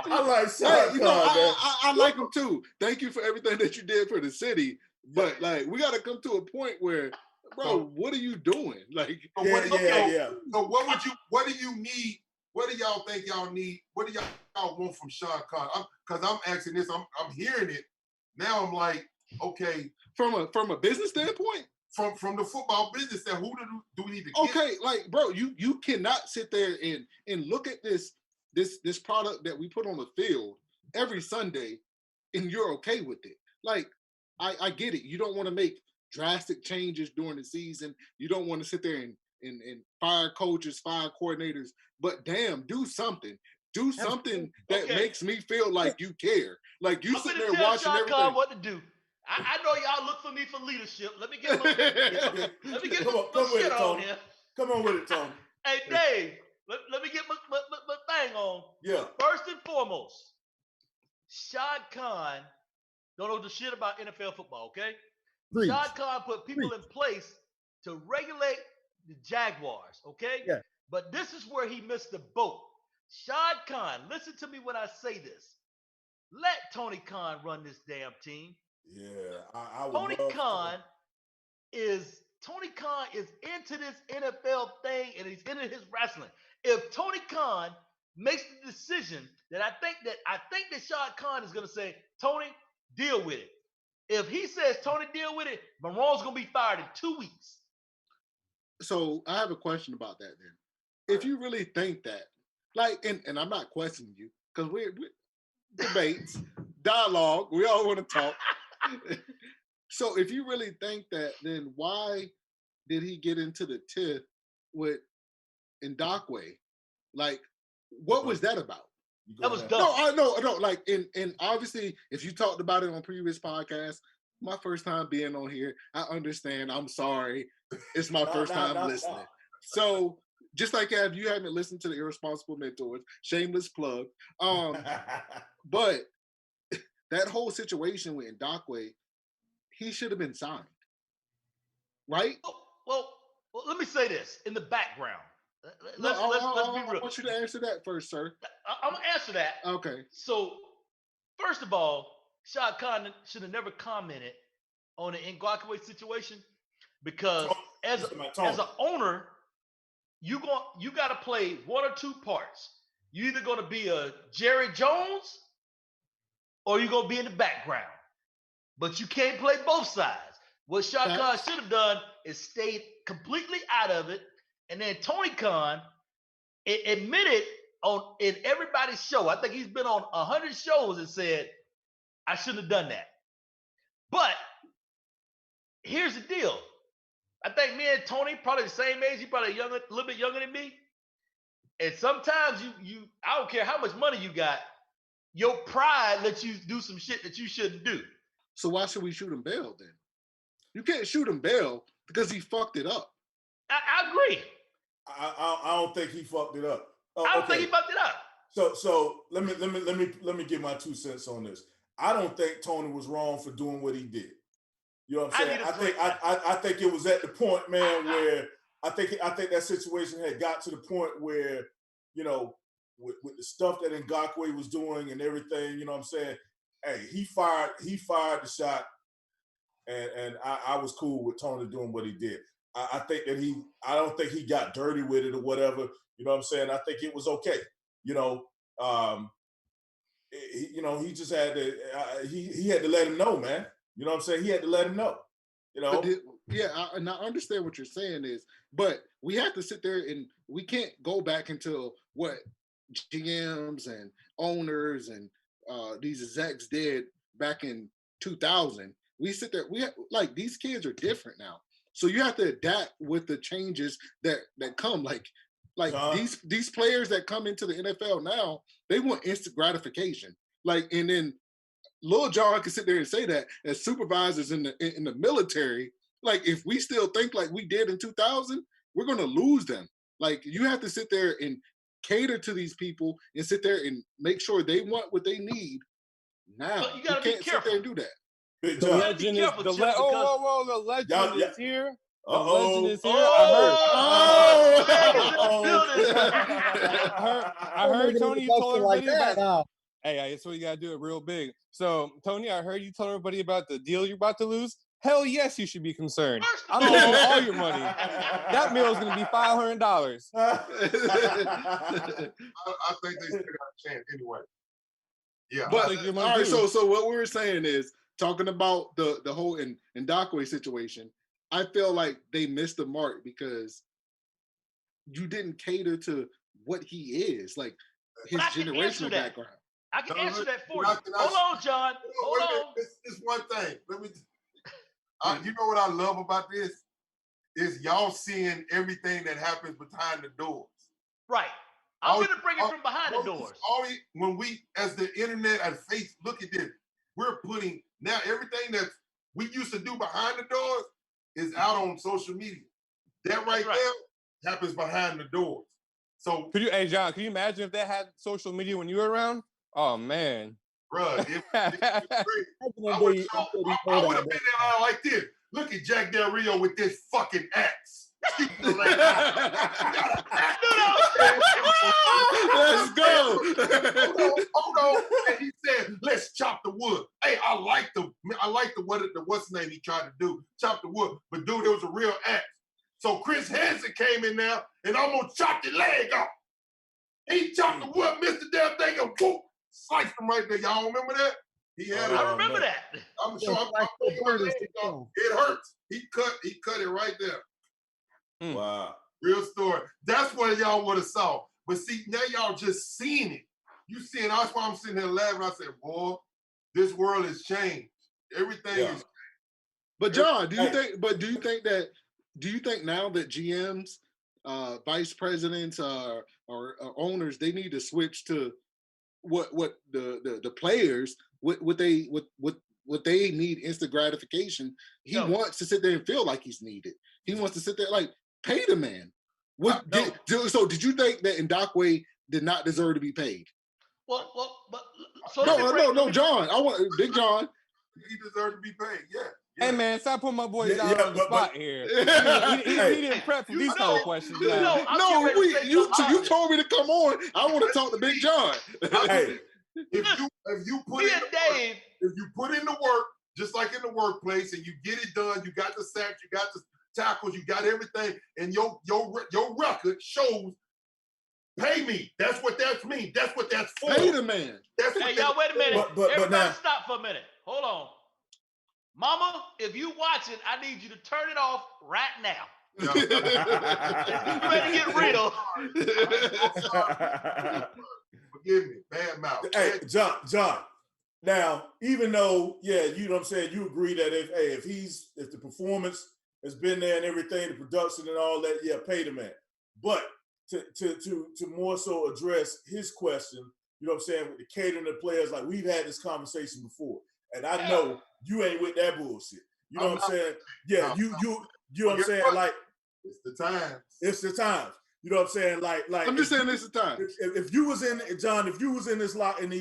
Speaker 4: I like Shad Khan, man.
Speaker 3: I like him too. Thank you for everything that you did for the city. But like, we got to come to a point where, bro, what are you doing? Like,
Speaker 2: So what do you need? What do y'all think y'all need? What do y'all want from Shad Khan? Because I'm asking this. I'm hearing it now. I'm like, okay,
Speaker 3: from a business standpoint.
Speaker 2: From the football business, then who do we need to get?
Speaker 3: Okay, like, bro, you cannot sit there and look at this product that we put on the field every Sunday and you're okay with it. Like, I get it. You don't want to make drastic changes during the season. You don't want to sit there and fire coaches, fire coordinators, but damn, do something. Do something that makes me feel like you care. Like you sit there watching everything.
Speaker 1: Khan what to do. I know y'all look for me for leadership. Let me get my shit on here.
Speaker 4: Come on with it, Tony.
Speaker 1: Hey, Dave, let me get my thing on.
Speaker 4: Yeah.
Speaker 1: First and foremost, Shad Khan don't know the shit about NFL football, okay?
Speaker 5: Please.
Speaker 1: Shad Khan put people in place to regulate the Jaguars, okay?
Speaker 5: Yeah.
Speaker 1: But this is where he missed the boat. Shad Khan, listen to me when I say this. Let Tony Khan run this damn team.
Speaker 4: Yeah, I would
Speaker 1: Tony Khan is into this NFL thing and he's into his wrestling. If Tony Khan makes the decision that I think that Shad Khan is going to say, Tony, deal with it. If he says Tony deal with it, Marone's gonna be fired in 2 weeks.
Speaker 3: So I have a question about that then. If you really think that, like, and I'm not questioning you, because we're debates, dialogue, we all want to talk. So if you really think that, then why did he get into the tiff with Ndakwe? Like, what was that about?
Speaker 1: That was dumb.
Speaker 3: No, I know. Like, and obviously, if you talked about it on previous podcasts, my first time being on here, I understand. I'm sorry. It's my first time listening. So, just like if you haven't listened to the Irresponsible Mentors, shameless plug. But that whole situation with Ndakwe, he should have been signed, right?
Speaker 1: Well, let me say this in the background. Let's be real.
Speaker 3: I want you to answer that first, sir.
Speaker 1: I'm gonna answer that.
Speaker 3: Okay.
Speaker 1: So, first of all, Shad Khan should have never commented on the Ngakoue situation because as an owner, you got to play one or two parts. You either going to be a Jerry Jones or you're going to be in the background. But you can't play both sides. What Shad Khan should have done is stayed completely out of it. And then Tony Khan admitted in everybody's show, I think he's been on 100 shows and said, I shouldn't have done that. But here's the deal. I think me and Tony probably the same age. He probably a little bit younger than me. And sometimes I don't care how much money you got, your pride lets you do some shit that you shouldn't do.
Speaker 3: So why should we shoot him bail then? You can't shoot him bail because he fucked it up.
Speaker 1: I agree.
Speaker 4: I don't think he fucked it up.
Speaker 1: I don't think he fucked it up.
Speaker 4: So let me give my 2 cents on this. I don't think Tony was wrong for doing what he did. You know what I'm saying? I think it was at the point, man, where I think that situation had got to the point where, you know, with the stuff that Ngakoue was doing and everything, you know what I'm saying? Hey, he fired the shot, and I was cool with Tony doing what he did. I think that I don't think he got dirty with it or whatever. You know what I'm saying? I think it was okay. You know, he just had to. He had to let him know, man. You know what I'm saying? He had to let him know. You know.
Speaker 3: And I understand what you're saying but we have to sit there and we can't go back until what GMs and owners and these execs did back in 2000. We sit there. Like these kids are different now. So you have to adapt with the changes that come. Like these players that come into the NFL now, they want instant gratification. Like, and then Lil John can sit there and say that as supervisors in the military. Like, if we still think like we did in 2000, we're gonna lose them. Like, you have to sit there and cater to these people and sit there and make sure they want what they need now.
Speaker 1: But you gotta
Speaker 3: can't
Speaker 1: be careful.
Speaker 3: sit there and do that.
Speaker 6: The legend is the legend is here. The legend is here. I heard Tony, you told everybody about. Hey, that's what you gotta do it real big. So, Tony, I heard you told everybody about the deal you're about to lose. Hell yes, you should be concerned. I'm gonna give all your money. That meal is gonna be $500.
Speaker 2: I think they still got a chance anyway. Yeah.
Speaker 3: But all right, so what we were saying is talking about the whole Ndakwe situation. I feel like they missed the mark because you didn't cater to what he is, like his generational background.
Speaker 1: I can answer that for you. Hold on, John. Hold on.
Speaker 2: It's one thing. You know what I love about this? Is y'all seeing everything that happens behind the doors.
Speaker 1: Right. I'm going to bring it from behind the doors.
Speaker 2: When we, as the internet and face, look at this, we're putting, now everything that we used to do behind the doors is out on social media. That right there happens behind the doors. So,
Speaker 6: John, can you imagine if they had social media when you were around? Oh, man.
Speaker 2: Bruh, it's great. I would have been there like this. Look at Jack Del Rio with this fucking axe. Let's
Speaker 3: go.
Speaker 2: Hold on. And he said, let's chop the wood. Hey, I like the what's the name he tried to do, chop the wood. But dude, it was a real axe. So Chris Hansen came in there and almost chopped his leg off. He chopped the wood, missed the damn thing, and whoop, sliced him right there. Y'all remember that? He had
Speaker 1: I remember that.
Speaker 2: I'm sure. It hurts. He cut it right there.
Speaker 4: Wow.
Speaker 2: Real story. That's what y'all would have saw. But see, now y'all just seeing it. You seeing, that's why I'm sitting here laughing. I said, boy, this world has changed. Everything is.
Speaker 3: But John, do you think now that GMs, vice presidents, or owners, they need to switch to what the players what they need instant gratification. He wants to sit there and feel like he's needed. He wants to sit there like pay the man. So did you think that Ndakwe did not deserve to be paid? No, John. I want Big John.
Speaker 2: He deserved to be paid. Yeah.
Speaker 6: Hey man, stop putting my boy down on the spot here. He didn't prep for these kind of questions.
Speaker 3: You told me to come on. I want to talk to Big John.
Speaker 2: Hey, if you put in the work, just like in the workplace, and you get it done, you got the sacks, you got the tackles, you got everything, and your record shows. Pay me. That's what that means. That's what that's for.
Speaker 3: Pay the man.
Speaker 1: Hey, y'all, wait a minute. Everybody stop for a minute. Hold on. Mama, if you watching, I need you to turn it off right now. You better get real.
Speaker 2: Forgive me. Bad mouth.
Speaker 4: Hey, John. Now, even though, you know what I'm saying, you agree that if the performance has been there and everything, the production and all that, pay the man. But to more so address his question, you know what I'm saying, with the catering of players, like we've had this conversation before, and I know you ain't with that bullshit. You know what I'm saying? Yeah, you know what I'm saying? Like
Speaker 2: it's the times.
Speaker 4: It's the times. You know what I'm saying? Like
Speaker 3: I'm just saying it's the time.
Speaker 4: If you was in John, if you was in these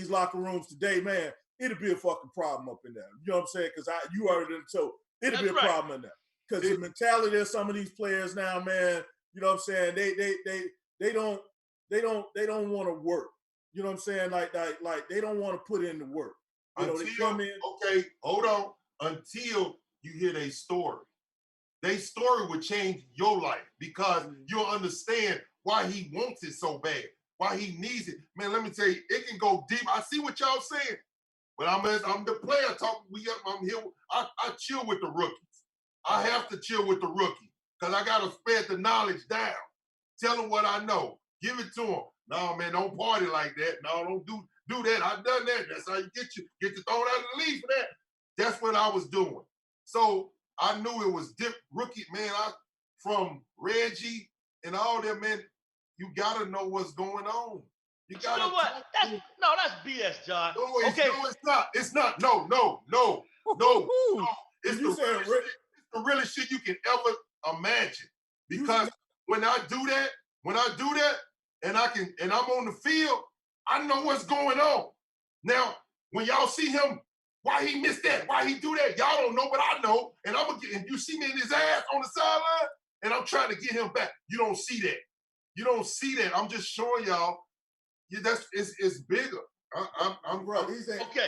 Speaker 4: locker rooms today, man, it'd be a fucking problem up in there. You know what I'm saying? Because you already told it'd be a problem in there. Because the mentality of some of these players now, man, you know what I'm saying? They don't want to work. You know what I'm saying? Like they don't want to put in the work. You know, they come in.
Speaker 2: Okay, hold on. Until you hear their story. Their story would change your life because you'll understand why he wants it so bad, why he needs it. Man, let me tell you, it can go deep. I see what y'all saying, but I'm the player talking. I'm here. I chill with the rookies. I have to chill with the rookie because I got to spread the knowledge down. Tell them what I know. Give it to them. No, man, don't party like that. No, don't do that. I've done that. That's how you get thrown out of the league for that. That's what I was doing. So I knew it was rookie, man. From Reggie and all that, man, you got to know what's going on. You got to know
Speaker 1: what? That's BS, John.
Speaker 2: No, it's not. It's not. No. It's the realest shit you can ever imagine. Because when I do that, and I'm on the field, I know what's going on. Now, when y'all see him, why he missed that? Why he do that? Y'all don't know, but I know. And you see me in his ass on the sideline, and I'm trying to get him back. You don't see that. You don't see that. I'm just showing y'all. It's bigger. I'm right.
Speaker 1: Okay.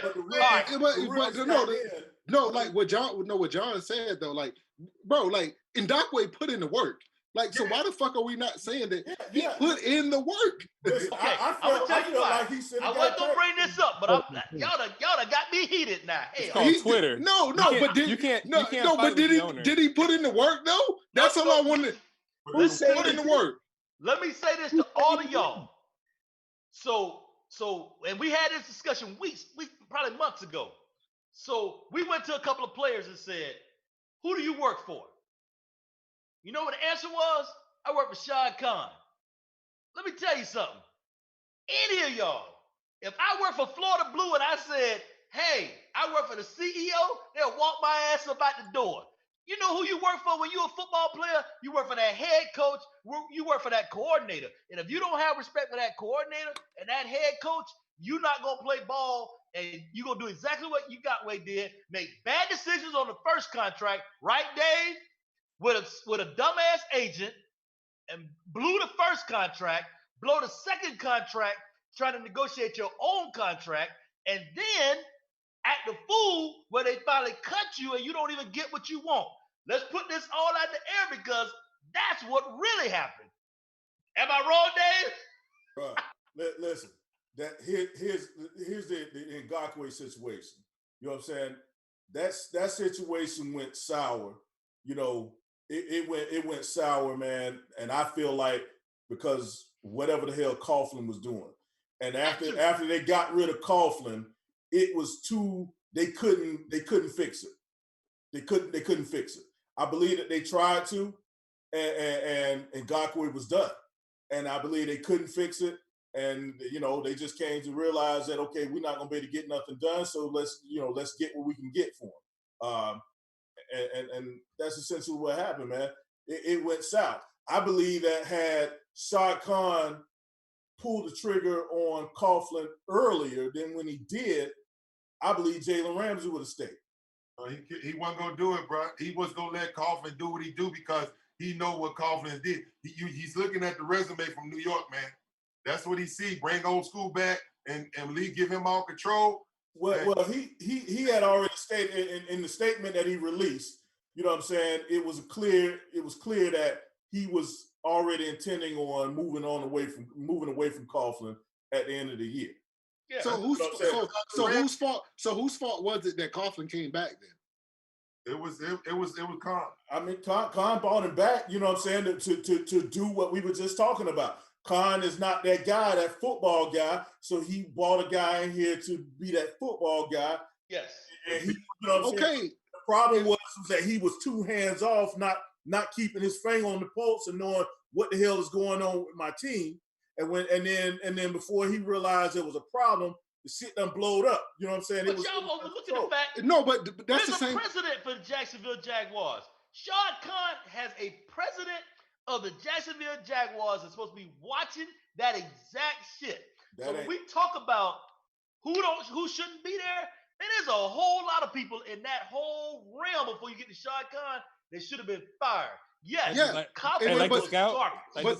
Speaker 3: Like what John said though. Like, bro, like Ndakwe put in the work. Like, so why the fuck are we not saying that he put in the work?
Speaker 1: Okay, I'm gonna tell you why. I wasn't gonna bring this up, but y'all done got me heated now.
Speaker 6: It's called Twitter.
Speaker 3: But did he put in the work though? That's all I wanted. Who put in the work?
Speaker 1: Let me say this to all of y'all. So, and we had this discussion weeks, probably months ago. So we went to a couple of players and said, "Who do you work for?" You know what the answer was? I work for Shad Khan. Let me tell you something. Any of y'all, if I work for Florida Blue and I said, "Hey, I work for the CEO," they'll walk my ass up out the door. You know who you work for when you're a football player? You work for that head coach. You work for that coordinator. And if you don't have respect for that coordinator and that head coach, you're not going to play ball, and you're going to do exactly what you got Wade did, make bad decisions on the first contract, right, Dave? With a dumbass agent, and blew the first contract, blow the second contract, trying to negotiate your own contract, and then act the fool where they finally cut you and you don't even get what you want. Let's put this all out the air because that's what really happened. Am I wrong, Dave?
Speaker 4: Right. Listen, here's the Ngakoue situation. You know what I'm saying? That situation went sour. You know, it went sour, man. And I feel like because whatever the hell Coughlin was doing, and after they got rid of Coughlin, it was they couldn't fix it. They couldn't fix it. I believe that they tried to, and Ngakwe was done. And I believe they couldn't fix it. And you know, they just came to realize that okay, we're not gonna be able to get nothing done, so let's get what we can get for them. And that's essentially what happened, man. It went south. I believe that had Shad Khan pulled the trigger on Coughlin earlier than when he did, I believe Jalen Ramsey would have stayed.
Speaker 2: He wasn't gonna do it, bro. He was gonna let Coughlin do what he do because he know what Coughlin did. He's looking at the resume from New York, man. That's what he see. Bring old school back and Lee give him all control.
Speaker 4: Well, he had already stated in the statement that he released. You know what I'm saying? It was clear that he was already intending on moving away from Coughlin at the end of the year.
Speaker 3: Yeah. So whose fault was it that Coughlin came back then?
Speaker 2: It was Khan.
Speaker 4: I mean, Khan brought him back. You know what I'm saying, to do what we were just talking about. Khan is not that guy, that football guy. So he brought a guy in here to be that football guy.
Speaker 1: Yes.
Speaker 4: And he, you know what I'm saying? The problem was that he was too hands off, not keeping his finger on the pulse and knowing what the hell is going on with my team. And then before he realized there was a problem, the shit done blowed up. You know what I'm saying?
Speaker 1: But y'all overlooking the fact.
Speaker 3: No, but that's the same.
Speaker 1: There's a president for the Jacksonville Jaguars. Shad Khan has a president of the Jacksonville Jaguars that's supposed to be watching that exact shit. So when we talk about who shouldn't be there, there's a whole lot of people in that whole realm before you get to Shad Khan that should have been fired. Yes,
Speaker 6: the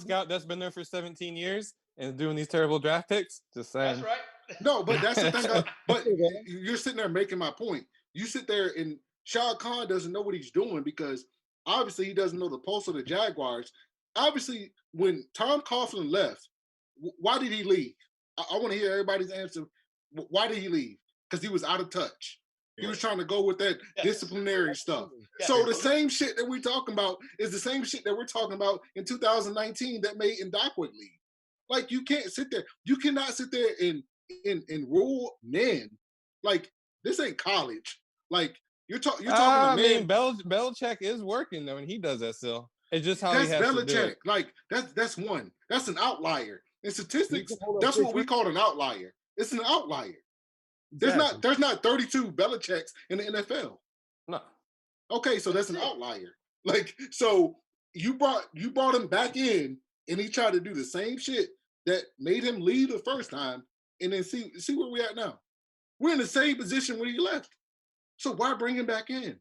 Speaker 6: scout that's been there for 17 years and doing these terrible draft picks. Just saying.
Speaker 1: That's right.
Speaker 3: No, but that's the thing. But you're sitting there making my point. You sit there and Shad Khan doesn't know what he's doing because obviously he doesn't know the pulse of the Jaguars. Obviously, when Tom Coughlin left, why did he leave? I want to hear everybody's answer. Why did he leave? Because he was out of touch. He was trying to go with that disciplinary stuff. So the same shit that we're talking about is the same shit that we're talking about in 2019 that made Ngakwe leave. Like you can't sit there. You cannot sit there and rule men. Like this ain't college. Like you're talking.
Speaker 6: I mean, Belichick is working though, and he does that still. It's just how he has Belichick. To do it.
Speaker 3: Like that's one. That's an outlier. In statistics, that's what we call an outlier. It's an outlier. Exactly. There's not 32 Belichicks in the NFL.
Speaker 6: No.
Speaker 3: Okay, so that's an outlier. Like, so you brought him back in and he tried to do the same shit that made him leave the first time and then see where we're at now. We're in the same position when he left. So why bring him back in?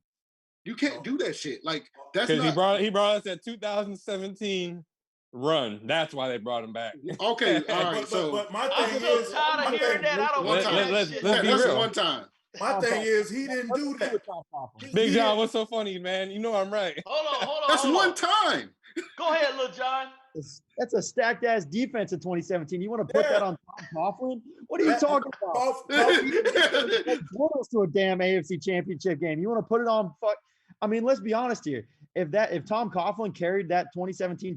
Speaker 3: You can't do that shit. Like that's
Speaker 6: because he brought us that 2017 run. That's why they brought him back.
Speaker 3: Okay, all right.
Speaker 4: But my
Speaker 1: I'm
Speaker 4: thing
Speaker 1: so
Speaker 4: is,
Speaker 1: tired of hearing that. I don't want
Speaker 6: let's
Speaker 1: shit.
Speaker 6: be real.
Speaker 3: One time.
Speaker 4: My thing is, he didn't do that.
Speaker 6: Big John, what's so funny, man? You know I'm right.
Speaker 1: Hold on.
Speaker 3: That's one time.
Speaker 1: Go ahead, Lil John.
Speaker 5: That's a stacked ass defense in 2017. You want to put that on Tom Coughlin? What are you talking about? Put us to a damn AFC Championship game. You want to put it on? I mean, let's be honest here. If Tom Coughlin carried that 2017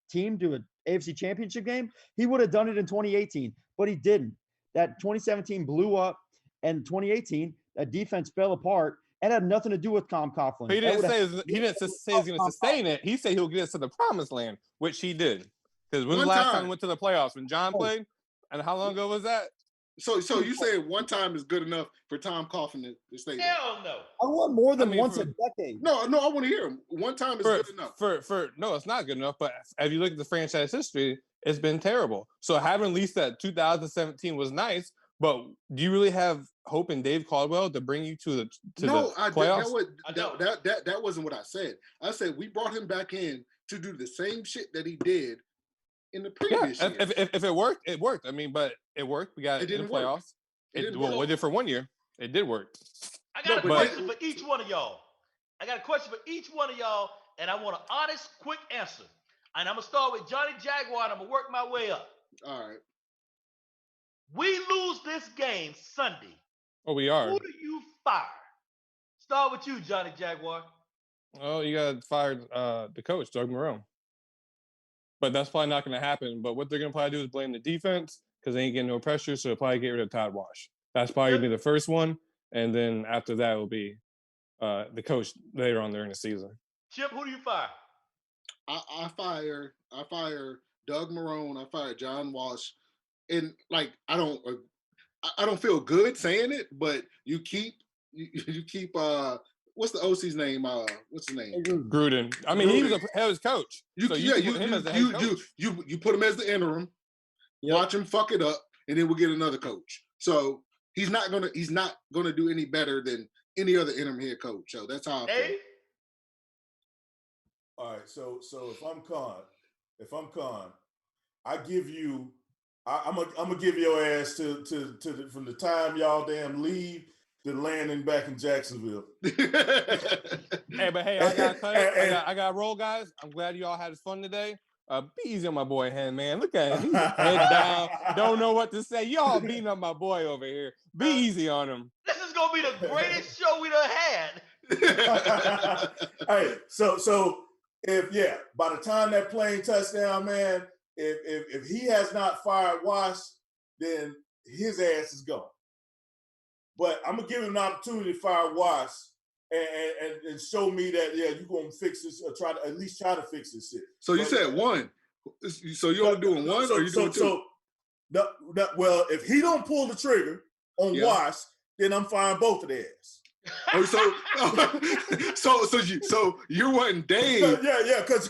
Speaker 5: team to an AFC Championship game, he would have done it in 2018, but he didn't. That 2017 blew up, and 2018 that defense fell apart. And had nothing to do with Tom Coughlin.
Speaker 6: But he didn't say he's going to sustain it. He said he'll get us to the promised land, which he did. Because when was the last time we went to the playoffs? When John played? And how long ago was that?
Speaker 3: So you say one time is good enough for Tom Coughlin to stay there?
Speaker 1: Hell no.
Speaker 5: I want more than once a decade.
Speaker 3: No, I want to hear him. One time is good enough.
Speaker 6: No, it's not good enough. But if you look at the franchise history, it's been terrible. So having at least that 2017 was nice. But do you really have hope in Dave Caldwell to bring you to the playoffs?
Speaker 3: That wasn't what I said. I said we brought him back in to do the same shit that he did in the previous year.
Speaker 6: If it worked, it worked. I mean, but it worked. We got in the playoffs. It did for 1 year. It did work.
Speaker 1: I got a question for each one of y'all. And I want an honest, quick answer. And I'm going to start with Johnny Jaguar, and I'm going to work my way up.
Speaker 3: All right.
Speaker 1: We lose this game Sunday.
Speaker 6: Oh, we are.
Speaker 1: Who do you fire? Start with you, Johnny Jaguar.
Speaker 6: Oh, you got to fire the coach, Doug Marrone. But that's probably not going to happen. But what they're going to probably do is blame the defense because they ain't getting no pressure, so they'll probably get rid of Todd Wash. That's probably going to be the first one. And then after that will be the coach later on during the season.
Speaker 1: Chip, who do you fire?
Speaker 3: I fire Doug Marrone. I fire John Walsh. And like I don't feel good saying it, but you keep what's the OC's name? What's his name?
Speaker 6: Gruden. I mean, he was his coach. You put him as the head coach.
Speaker 3: You put him as the interim. Yep. Watch him fuck it up, and then we'll get another coach. So he's not gonna do any better than any other interim head coach. So that's how I feel.
Speaker 4: All right. So if I'm Con, I give you. I'm gonna give your ass to from the time y'all damn leave to landing back in Jacksonville.
Speaker 6: Hey, I got cut. I got roll, guys. I'm glad you all had fun today. Be easy on my boy Hen, man. Look at him. He's head down. Don't know what to say. Y'all beating up my boy over here. Be easy on him.
Speaker 1: This is gonna be the greatest show we done had.
Speaker 4: Hey, so if by the time that plane touchdown, man, if he has not fired Wash, then his ass is gone. But I'm gonna give him an opportunity to fire Wash and show me that you're gonna fix this or at least try to fix this shit.
Speaker 3: So you said one. So you're only doing one, or you doing two?
Speaker 4: Well, if he don't pull the trigger on Wash, then I'm firing both of their ass.
Speaker 3: So you're wanting Dave?
Speaker 4: Yeah, because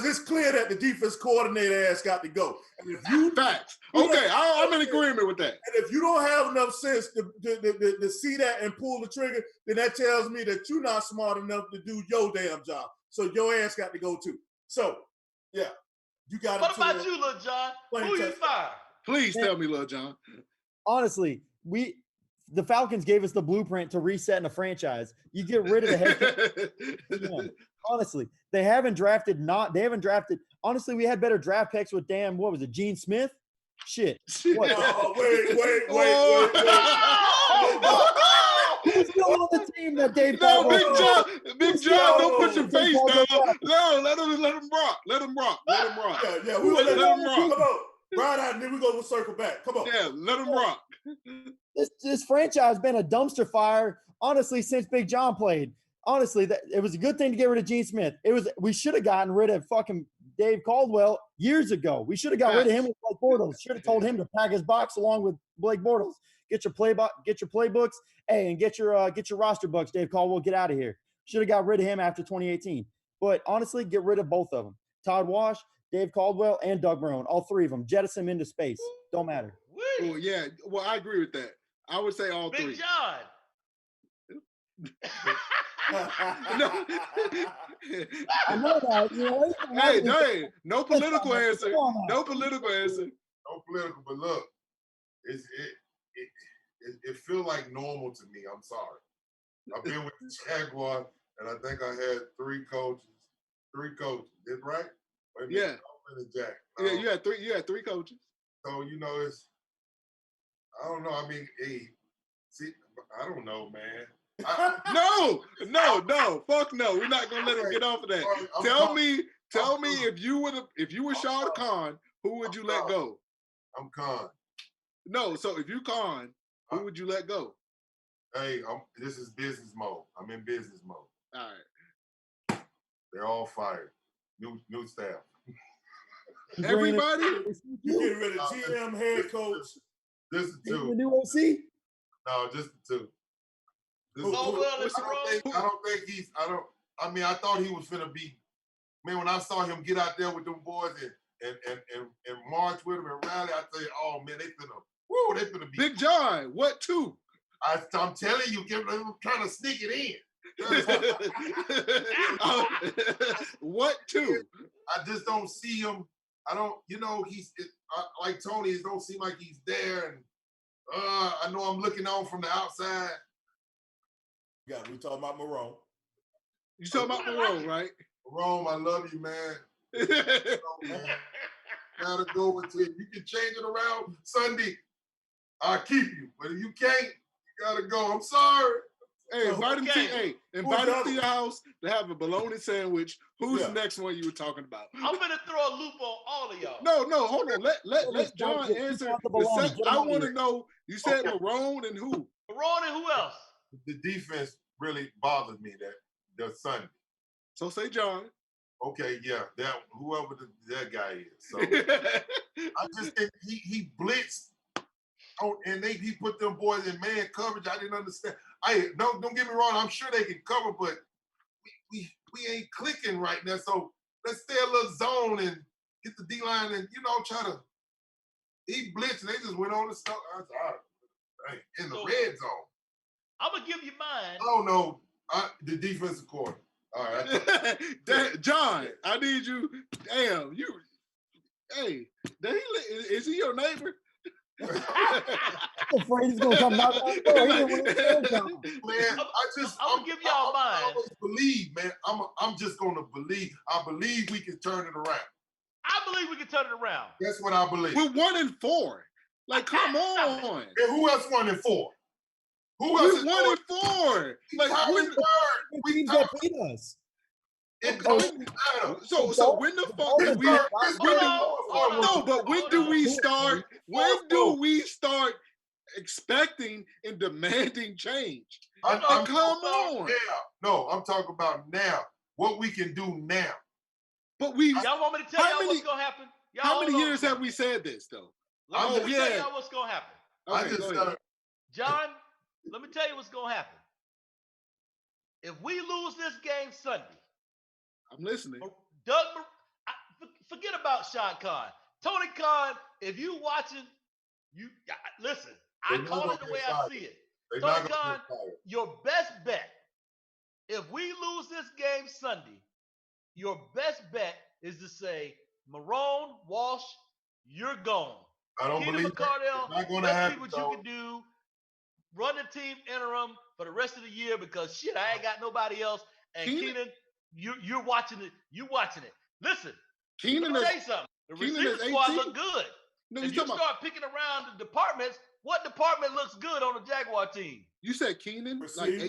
Speaker 4: it's clear that the defense coordinator ass got to go. And if you
Speaker 3: facts, okay, I'm in agreement with that.
Speaker 4: And if you don't have enough sense to see that and pull the trigger, then that tells me that you're not smart enough to do your damn job. So your ass got to go too. So yeah, you got.
Speaker 1: What about you, Lil John? Who you fire?
Speaker 3: Please tell me, Lil John.
Speaker 5: Honestly, the Falcons gave us the blueprint to reset in a franchise. You get rid of the head coach. Honestly, they haven't drafted. Honestly, we had better draft picks with what was it, Gene Smith? Shit. What?
Speaker 4: Oh, wait.
Speaker 5: Who's still on the team that Dave?
Speaker 3: No, Big John, don't put your face down. No, let him rock. Let him rock.
Speaker 4: Yeah, we let him rock. Come on. Right out, and then we're going to circle back. Come on.
Speaker 3: Yeah, let him rock.
Speaker 5: This franchise has been a dumpster fire, honestly, since Big John played. Honestly, it was a good thing to get rid of Gene Smith. We should have gotten rid of fucking Dave Caldwell years ago. We should have got rid of him with Blake Bortles. Should have told him to pack his box along with Blake Bortles. Get your playbooks, and get your roster books. Dave Caldwell, get out of here. Should have got rid of him after 2018. But honestly, get rid of both of them. Todd Wash, Dave Caldwell, and Doug Marrone. All three of them. Jettison them into space. Don't matter.
Speaker 3: Well, yeah. Well, I agree with that. I would say all three.
Speaker 1: Big John.
Speaker 5: I know that.
Speaker 3: Hey, no political answer. No political answer.
Speaker 2: No political, but look, it feels like normal to me. I'm sorry. I've been with the Jaguar, and I think I had three coaches. Is right?
Speaker 3: Yeah.
Speaker 2: Jack.
Speaker 3: Yeah, you had three coaches.
Speaker 2: So it's. I don't know. I mean, I don't know, man.
Speaker 3: No, fuck no. We're not gonna let him get off of that. Tell me if you were Shah Khan, who would you let go?
Speaker 2: I'm Khan.
Speaker 3: No, so if you Khan, who would you let go?
Speaker 2: Hey, this is business mode. I'm in business mode.
Speaker 3: All right.
Speaker 2: They're all fired. New staff.
Speaker 3: Everybody?
Speaker 4: You get rid of GM, head coach.
Speaker 2: Just the two.
Speaker 5: The new OC?
Speaker 2: No, just the two. I thought he was finna be. Man, when I saw him get out there with them boys and march with them and rally, I say, oh man, they finna be.
Speaker 3: Big John, what two?
Speaker 2: I'm telling you, I'm trying to sneak it in.
Speaker 3: What two?
Speaker 2: I just don't see him. I don't, he's like Tony. It don't seem like he's there, and I know I'm looking on from the outside.
Speaker 4: Yeah, we talking about Marrone.
Speaker 3: You talking about Marrone, right?
Speaker 2: Marrone, I love you, man. Gotta go with it. You can change it around Sunday. I'll keep you, but if you can't, you gotta go. I'm sorry.
Speaker 3: Hey, invite him to invite him to your house to have a bologna sandwich. Who's the next one you were talking about?
Speaker 1: I'm gonna throw a loop on all of y'all.
Speaker 3: No, hold on. Let John answer. I want to know. You said Marone and who?
Speaker 1: Marone and who else?
Speaker 2: The defense really bothered me that Sunday.
Speaker 3: So say John.
Speaker 2: Okay, yeah, whoever that guy is. So I just think he blitzed. And he put them boys in man coverage. I didn't understand. Don't get me wrong. I'm sure they can cover, but we ain't clicking right now. So let's stay a little zone and get the D line and try to. He blitzed and they just went on the stuff. I was in the red zone.
Speaker 1: I'm gonna give you mine.
Speaker 2: Oh no, the defensive coordinator. All right,
Speaker 3: John, I need you. Damn, you. Hey, is he your neighbor?
Speaker 5: I'm afraid he's gonna come knock on the door.
Speaker 2: Man,
Speaker 1: I'm gonna give y'all mine.
Speaker 2: I always believe, man. I'm just gonna believe. I believe we can turn it around.
Speaker 1: I believe we can turn it around.
Speaker 2: That's what I believe.
Speaker 3: We're 1-4. Like, come on.
Speaker 2: And who else 1-4? Who
Speaker 3: else?
Speaker 2: We're
Speaker 3: 1-4. Like,
Speaker 5: we that beat us.
Speaker 3: So when the fuck did we? No, but when do we start? When do we start expecting and demanding change? Come on.
Speaker 2: Now. No, I'm talking about now. What we can do now.
Speaker 3: But
Speaker 1: y'all want me to tell y'all what's gonna happen?
Speaker 3: How many years have we said this though?
Speaker 1: Let me tell y'all what's gonna happen.
Speaker 3: Okay,
Speaker 1: John, let me tell you what's gonna happen. If we lose this game Sunday,
Speaker 3: I'm listening.
Speaker 1: Forget about Shad Khan. Tony Khan, if you watching, listen. I call it the way I see it. Tony Khan, your best bet, if we lose this game Sunday, your best bet is to say, Marone, Walsh, you're gone.
Speaker 2: I don't believe
Speaker 1: McCardell,
Speaker 2: that.
Speaker 1: let's see what you can do. Run the team interim for the rest of the year because shit, I ain't got nobody else. And Keenan, you're watching it. You're watching it. Listen, let me tell you something. The receiver squad look good.
Speaker 3: No,
Speaker 1: if you start picking around the departments, what department looks good on the Jaguar team?
Speaker 3: You said Keenan?
Speaker 1: Hell yeah.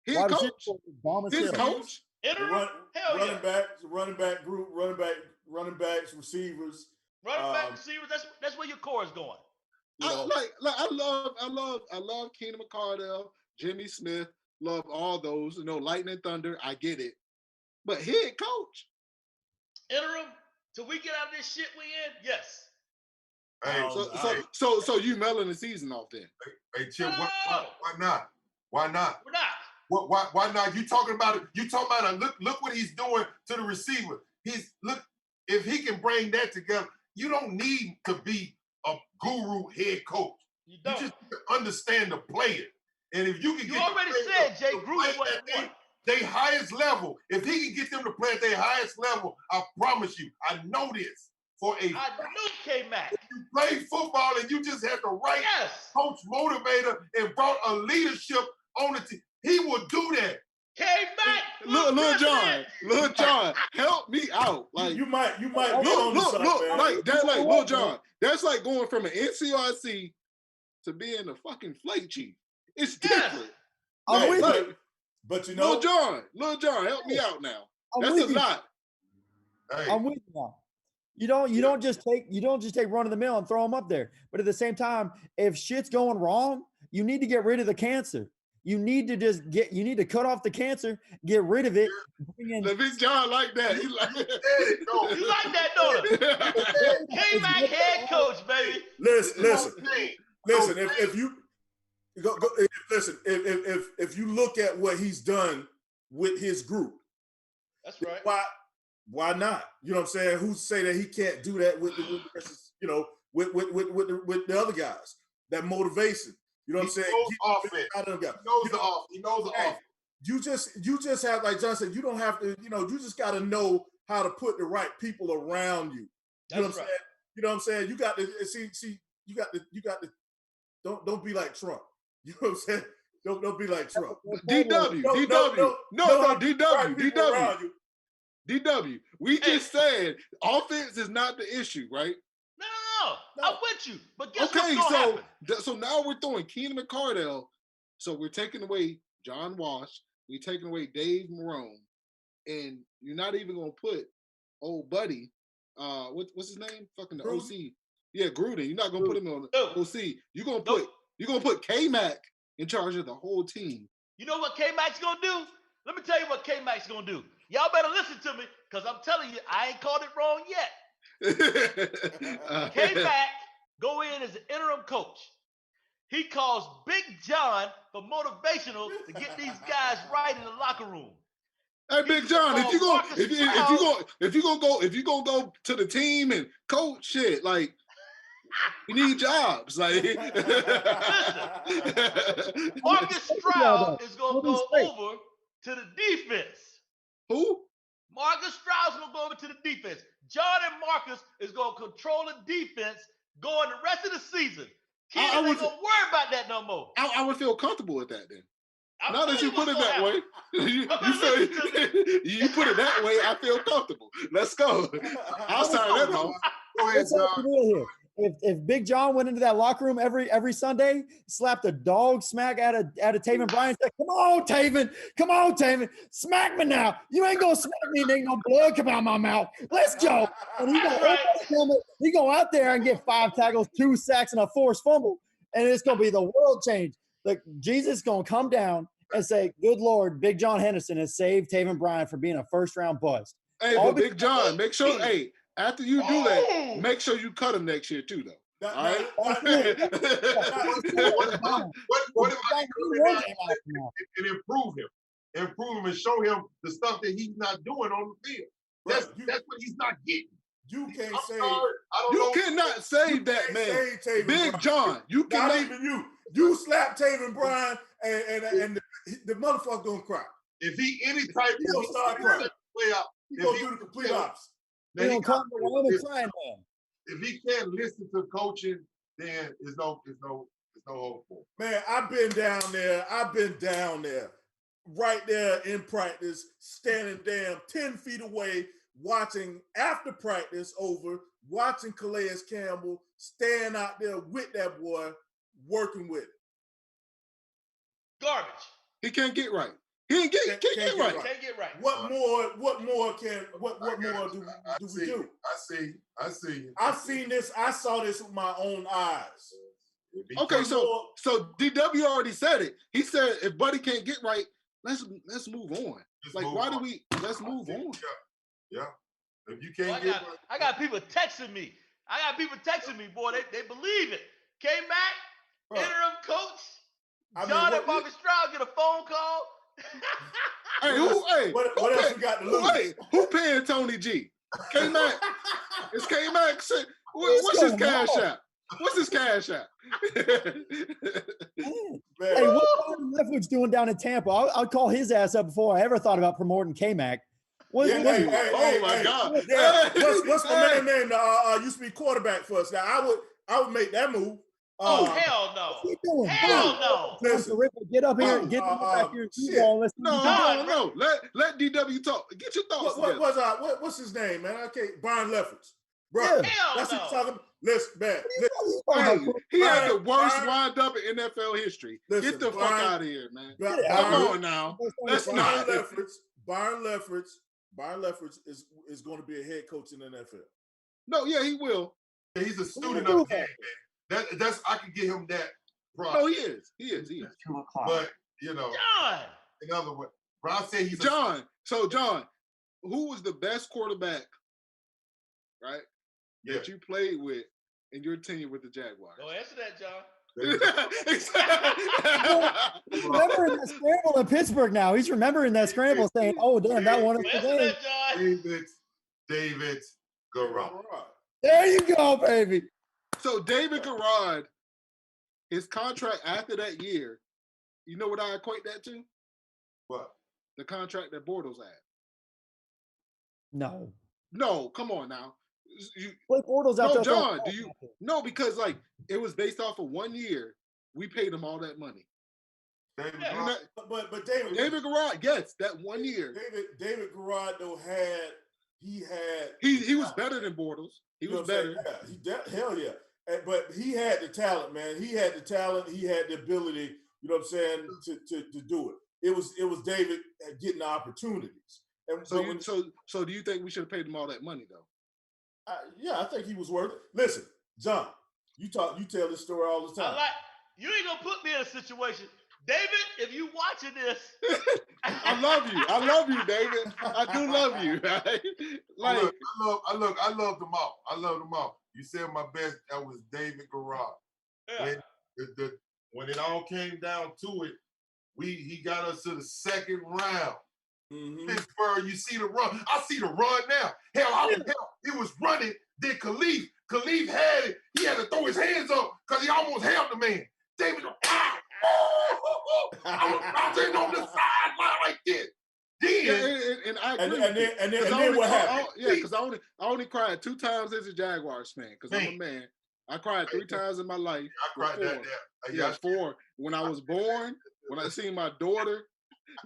Speaker 3: His coach? His coach?
Speaker 4: Running backs, group, running backs, receivers.
Speaker 1: Running back, receivers, that's where your core is going.
Speaker 3: I love Keenan McCardell, Jimmy Smith, love all those, Lightning Thunder, I get it. But head coach.
Speaker 1: Interim, till we get out of this shit we in, yes.
Speaker 2: Hey,
Speaker 3: so you melting the season off then?
Speaker 2: Hey, Chip, why not? Why not?
Speaker 1: We're not.
Speaker 2: Why not? You talking about it? You talking about it? Look what he's doing to the receiver. If he can bring that together, you don't need to be a guru head coach. You just understand the player. And if you can
Speaker 1: you already said Jay Gruden was
Speaker 2: their highest level. If he can get them to play at their highest level, I promise you, I know this. I
Speaker 1: knew K-Mac.
Speaker 2: If you play football and you just had the right coach motivator and brought a leadership on the team, he will do that.
Speaker 1: K-Mac,
Speaker 3: Lil John, help me out. Like
Speaker 4: you might
Speaker 3: look, Lil John. That's like going from an NCRC to being a fucking flight chief. It's different.
Speaker 4: But
Speaker 3: Lil John, help me out now. That's a lot.
Speaker 5: Hey. I'm with you now. You don't just take run of the mill and throw them up there. But at the same time, if shit's going wrong, you need to get rid of the cancer. You need to cut off the cancer, get rid of it.
Speaker 3: Big John like that. He like it.
Speaker 1: You like that, don't you? K-Mac head coach, baby.
Speaker 4: Listen. If you listen, if you look at what he's done with his group,
Speaker 1: that's right.
Speaker 4: Why not? You know what I'm saying? Who's to say that he can't do that with the other guys? That motivation. You know what I'm saying?
Speaker 2: He knows the offense.
Speaker 4: You just have, like John said, you don't have to, you just got to know how to put the right people around you. You know what I'm saying? You know what I'm saying? You got to see, you got to don't be like Trump. You know what I'm saying? Don't be like Trump.
Speaker 3: DW. We just said offense is not the issue, right?
Speaker 1: No. I'm with you. But guess what's going to happen?
Speaker 3: So now we're throwing Keenan McCardell So we're taking away John Walsh. We're taking away Dave Marone, and you're not even gonna put old buddy. What's his name? Fucking the
Speaker 4: Gruden?
Speaker 3: OC. Yeah, Gruden. You're not gonna put him on the
Speaker 1: No.
Speaker 3: OC. You're gonna put K-Mac in charge of the whole team.
Speaker 1: You know what K-Mac's gonna do? Let me tell you what K-Mac's gonna do. Y'all better listen to me, because I'm telling you, I ain't called it wrong yet. K-Mac go in as an interim coach. He calls Big John for motivational to get these guys right in the locker room.
Speaker 3: Hey, Big John, if you gonna go to the team and coach shit, like we need jobs. Like
Speaker 1: Marcus Stroud is gonna go over to the defense.
Speaker 3: Who?
Speaker 1: Marcus Stroud's gonna go over to the defense. John and Marcus is gonna control the defense going the rest of the season. Kids ain't gonna worry about that no more.
Speaker 3: I would feel comfortable with that then. Now that you put it that way, you put it that way, I feel comfortable. Let's go. I'll sign that off.
Speaker 2: Go ahead, John.
Speaker 5: If Big John went into that locker room every Sunday, slapped a dog smack out of Taven Bryan, said, "Come on, Taven, smack me now. You ain't gonna smack me, and ain't no blood come out my mouth. Let's go." And he go out there and get 5 tackles, 2 sacks, and a forced fumble, and it's gonna be the world change. Like Jesus gonna come down and say, "Good Lord, Big John Henderson has saved Taven Bryan from being a first-round bust."
Speaker 3: Hey, but Big John, make sure, hey, after you do that, make sure you cut him next year too, though. All right.
Speaker 2: What if I and improve him and show him the stuff that he's not doing on the field? That's what he's not getting.
Speaker 4: You can't say.
Speaker 3: You cannot save that man, Big John. You cannot.
Speaker 4: Not even you. You slap Taven Bryan, and the motherfucker gonna cry.
Speaker 2: If he any type,
Speaker 4: he'll start crying. He's gonna do the complete opposite.
Speaker 2: If he can't listen to coaching, then there's no hope for him.
Speaker 4: Man, I've been down there, right there in practice, standing damn 10 feet away, watching after practice over, watching Calais Campbell stand out there with that boy, working with it.
Speaker 1: Garbage.
Speaker 3: He can't get right. He can't get right.
Speaker 1: Can't get right.
Speaker 4: What more do we do?
Speaker 2: I see.
Speaker 4: I've seen this. I saw this with my own eyes.
Speaker 3: Okay, so DW already said it. He said if Buddy can't get right, let's move on. Let's move on.
Speaker 2: Yeah. If you can't get right.
Speaker 1: I got people texting me. Boy, they believe it. K-Mac, interim coach. John and Marcus Stroud get a phone call.
Speaker 4: What else you got to lose?
Speaker 3: Wait, who paying Tony G? K-Mac. It's K-Mac. What's his cash app? What's his cash app?
Speaker 5: Hey, what's Leftwich doing down in Tampa? I'll call his ass up before I ever thought about promoting K-Mac.
Speaker 4: Oh my God! Yeah. What's my man name? Used to be quarterback for us. Now I would make that move.
Speaker 1: Hell no! Hell no!
Speaker 5: Listen, get up here, get back here.
Speaker 3: No. Let DW talk. Get your thoughts.
Speaker 4: What's his name, man? Okay, Brian Leftwich. Bro,
Speaker 1: hell
Speaker 4: that's
Speaker 1: no.
Speaker 4: what you're talking about. Listen, man.
Speaker 3: He had the worst wind up in NFL history. Get the fuck out of here, man. Come on now. Let's not.
Speaker 4: Byron Leftwich is going to be a head coach in the NFL.
Speaker 3: No, yeah, he will.
Speaker 2: Yeah, he's a student of the game, man. That's I can give him that. Problem.
Speaker 3: No, he is. 2 o'clock.
Speaker 2: But
Speaker 1: John.
Speaker 2: In other words, Ron said he's
Speaker 3: John. So John, who was the best quarterback, right?
Speaker 2: Yeah.
Speaker 3: That you played with in your tenure with the Jaguars?
Speaker 1: Don't answer that, John.
Speaker 5: He's remembering that scramble in Pittsburgh now. He's remembering that scramble saying, "Oh, damn, that one is the game."
Speaker 2: David Garrard.
Speaker 5: There you go, baby.
Speaker 3: So David Garrard, his contract after that year, you know what I equate that to?
Speaker 2: What?
Speaker 3: The contract that Bortles had.
Speaker 5: No,
Speaker 3: come on now.
Speaker 5: Blake Bortles out there.
Speaker 3: John, do you? No, because it was based off of 1 year. We paid him all that money.
Speaker 4: But David
Speaker 3: Garrard, yes, that 1 year.
Speaker 4: David Garrard though he
Speaker 3: was better than Bortles. He was better.
Speaker 4: Yeah, hell yeah. But he had the talent, man. He had the talent. He had the ability, You know what I'm saying? To do it. It was David getting the opportunities. And
Speaker 3: so do you think we should have paid him all that money though?
Speaker 4: Yeah, I think he was worth it. Listen, John, you tell this story all the time.
Speaker 1: You ain't gonna put me in a situation. David, if you watching this,
Speaker 3: I love you, David. I do love you. Like,
Speaker 2: I love them all. I love them all. You said my best. That was David Garrard. Yeah. When it all came down to it, he got us to the second round. Mm-hmm. Pittsburgh, you see the run. I see the run now. Hell, it was running. Then Khalif had it. He had to throw his hands up because he almost held the man. David, I was bouncing on the sideline like this.
Speaker 3: And I agree.
Speaker 4: And then what happened?
Speaker 3: Because I only cried 2 times as a Jaguars fan because I'm a man. I cried 3 times in my life.
Speaker 2: I cried that.
Speaker 3: Yeah, 4. When I was born, when I seen my daughter,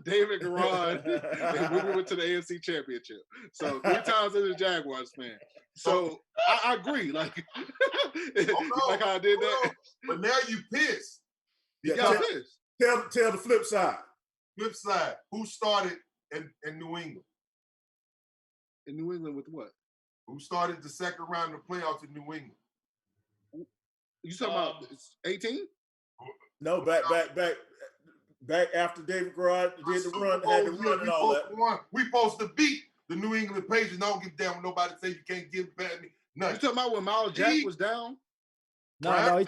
Speaker 3: David Garrard, and we went to the AFC Championship. So 3 times as a Jaguars fan. So I agree. Like how I did that.
Speaker 2: But now you pissed.
Speaker 3: Pissed.
Speaker 4: Tell the flip side.
Speaker 2: Flip side. Who started in New England?
Speaker 3: In New England with what?
Speaker 2: Who started the second round of the playoffs in New England?
Speaker 3: You talking about 18?
Speaker 4: No, back after David Garrard did the run, had the run and all that.
Speaker 2: We supposed to beat the New England Patriots. I don't give a damn when nobody say you can't give back me. Nothing.
Speaker 3: You talking about when Miles Jack was down?
Speaker 5: No, he's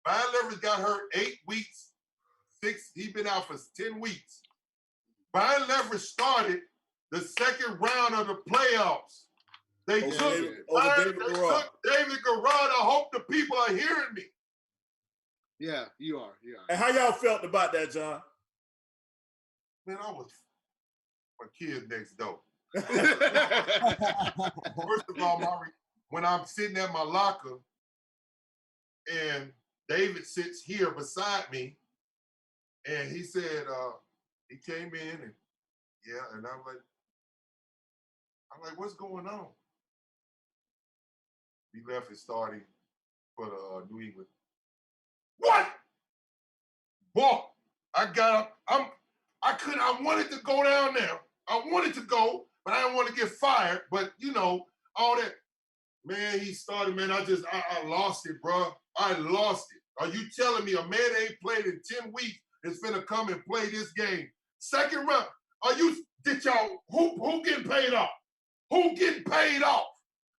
Speaker 2: Brian Leverage got hurt 8 weeks. 6. He been out for 10 weeks. Brian Leverage started the second round of the playoffs. They took David Garrard. I hope the people are hearing me.
Speaker 3: Yeah, you are.
Speaker 4: And how y'all felt about that, John?
Speaker 2: Man, I was my kid next door. First of all, when I'm sitting at my locker and David sits here beside me, and he said, he came in and and I'm like, what's going on? He left his starting for the New England. What? Boy, I got up. I wanted to go down there. I wanted to go, but I didn't want to get fired. But all that. Man, he started, man. I lost it, bro. I lost it. Are you telling me a man ain't played in 10 weeks is finna come and play this game? Second round. Who getting paid off? Who getting paid off?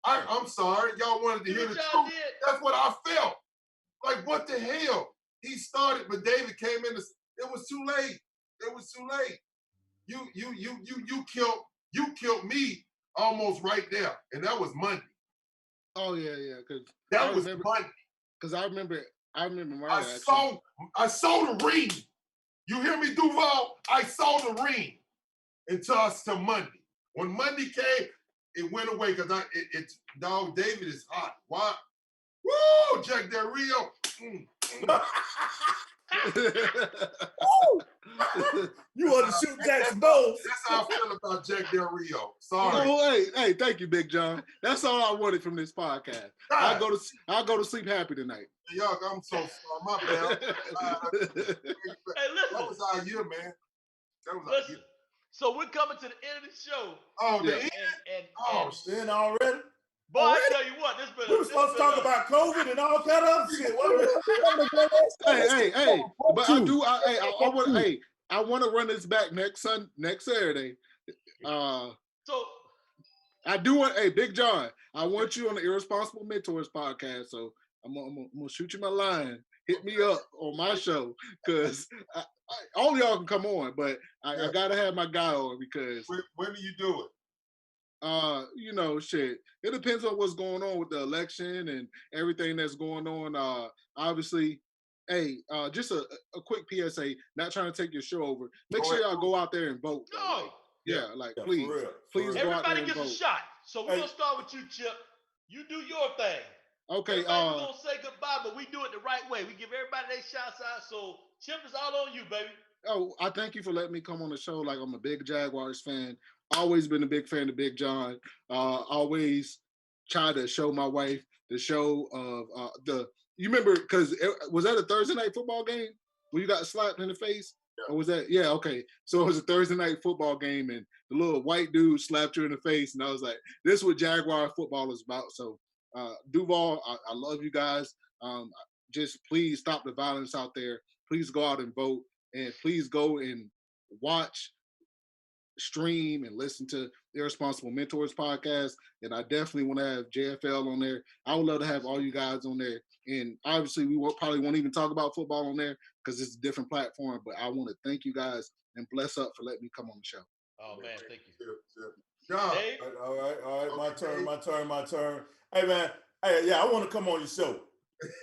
Speaker 2: I'm sorry. Y'all wanted to hear the truth. That's what I felt. Like, what the hell? He started, but David came in. It was too late. It was too late. You killed me almost right there, and that was Monday.
Speaker 3: Oh yeah, because
Speaker 2: that was Monday.
Speaker 3: Because I remember my
Speaker 2: reaction. I saw the ring. You hear me, Duval? I saw the ring until Monday. When Monday came, it went away because David is hot. Why? Woo! Jack Del Rio.
Speaker 4: You want to shoot Jack's nose.
Speaker 2: That's how I feel about Jack Del Rio. Sorry.
Speaker 3: Oh, hey, thank you, Big John. That's all I wanted from this podcast. I'll go to sleep happy tonight.
Speaker 2: Y'all, I'm so sorry. My bad.
Speaker 1: Hey, listen.
Speaker 2: That was our year, man. That was our year.
Speaker 1: So we're coming to the end of the show.
Speaker 2: Oh, the end?
Speaker 4: Then already?
Speaker 1: Boy, I tell you what,
Speaker 4: we were supposed to talk about COVID and all kind of shit.
Speaker 3: Hey, but I want to run this back next Saturday.
Speaker 1: So
Speaker 3: I do want, Big John, I want you on the Irresponsible Mentors podcast. So I'm gonna shoot you my line. Hit me up on my show because all of y'all can come on, but I gotta have my guy on because
Speaker 2: when do you do it?
Speaker 3: Shit. It depends on what's going on with the election and everything that's going on. Obviously, just a quick PSA, not trying to take your show over. Make sure y'all go out there and vote.
Speaker 1: No.
Speaker 3: Please go out there and vote.
Speaker 1: Everybody gets a shot. So we're gonna start with you, Chip. You do your thing.
Speaker 3: Okay.
Speaker 1: We're gonna say goodbye, but we do it the right way. We give everybody their shots out. So Chip is all on you, baby.
Speaker 3: Oh, I thank you for letting me come on the show. Like, I'm a big Jaguars fan. Always been a big fan of Big John. Always try to show my wife the show of you remember because was that a Thursday night football game when you got slapped in the face? Yeah. Or was that okay? So it was a Thursday night football game, and the little white dude slapped you in the face, and I was like, "This is what Jaguar football is about." So, Duval, I love you guys. Just please stop the violence out there. Please go out and vote, and please go and watch, stream, and listen to the Irresponsible Mentors podcast. And I definitely want to have JFL on there. I would love to have all you guys on there. And obviously, probably won't even talk about football on there because it's a different platform. But I want to thank you guys and bless up for letting me come on the show.
Speaker 1: Oh man, thank you.
Speaker 2: John.
Speaker 4: Hey. All right. Okay, my turn. Hey man. Hey, yeah, I want to come on your show.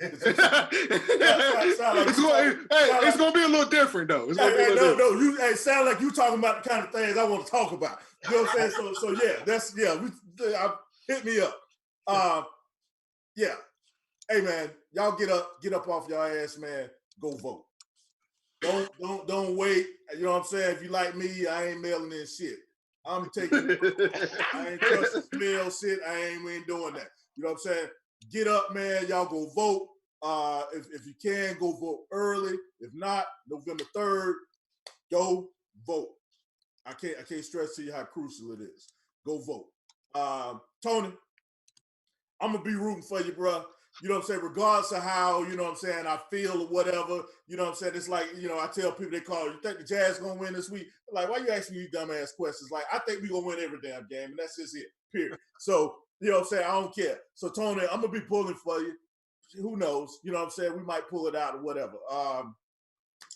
Speaker 3: It's gonna be a little different though.
Speaker 4: You sound like you talking about the kind of things I want to talk about. You know what I'm saying? So yeah, hit me up. Yeah. Hey man, y'all get up off y'all ass, man. Go vote. Don't wait. You know what I'm saying? If you like me, I ain't mailing in shit. I'm taking I ain't trusting mail shit. I ain't doing that. You know what I'm saying? Get up, man. Y'all go vote. If you can, go vote early. If not, November 3rd, go vote. I can't stress to you how crucial it is. Go vote. Tony, I'm gonna be rooting for you, bro. You know what I'm saying? Regardless of how, you know what I'm saying, I feel or whatever, you know what I'm saying? It's like, you know, I tell people, they call, you think the Jazz gonna win this week? Like, why you asking me these dumbass questions? Like, I think we gonna win every damn game, and that's just it, period. So, you know what I'm saying? I don't care. So, Tony, I'm gonna be pulling for you. Who knows? You know what I'm saying? We might pull it out or whatever.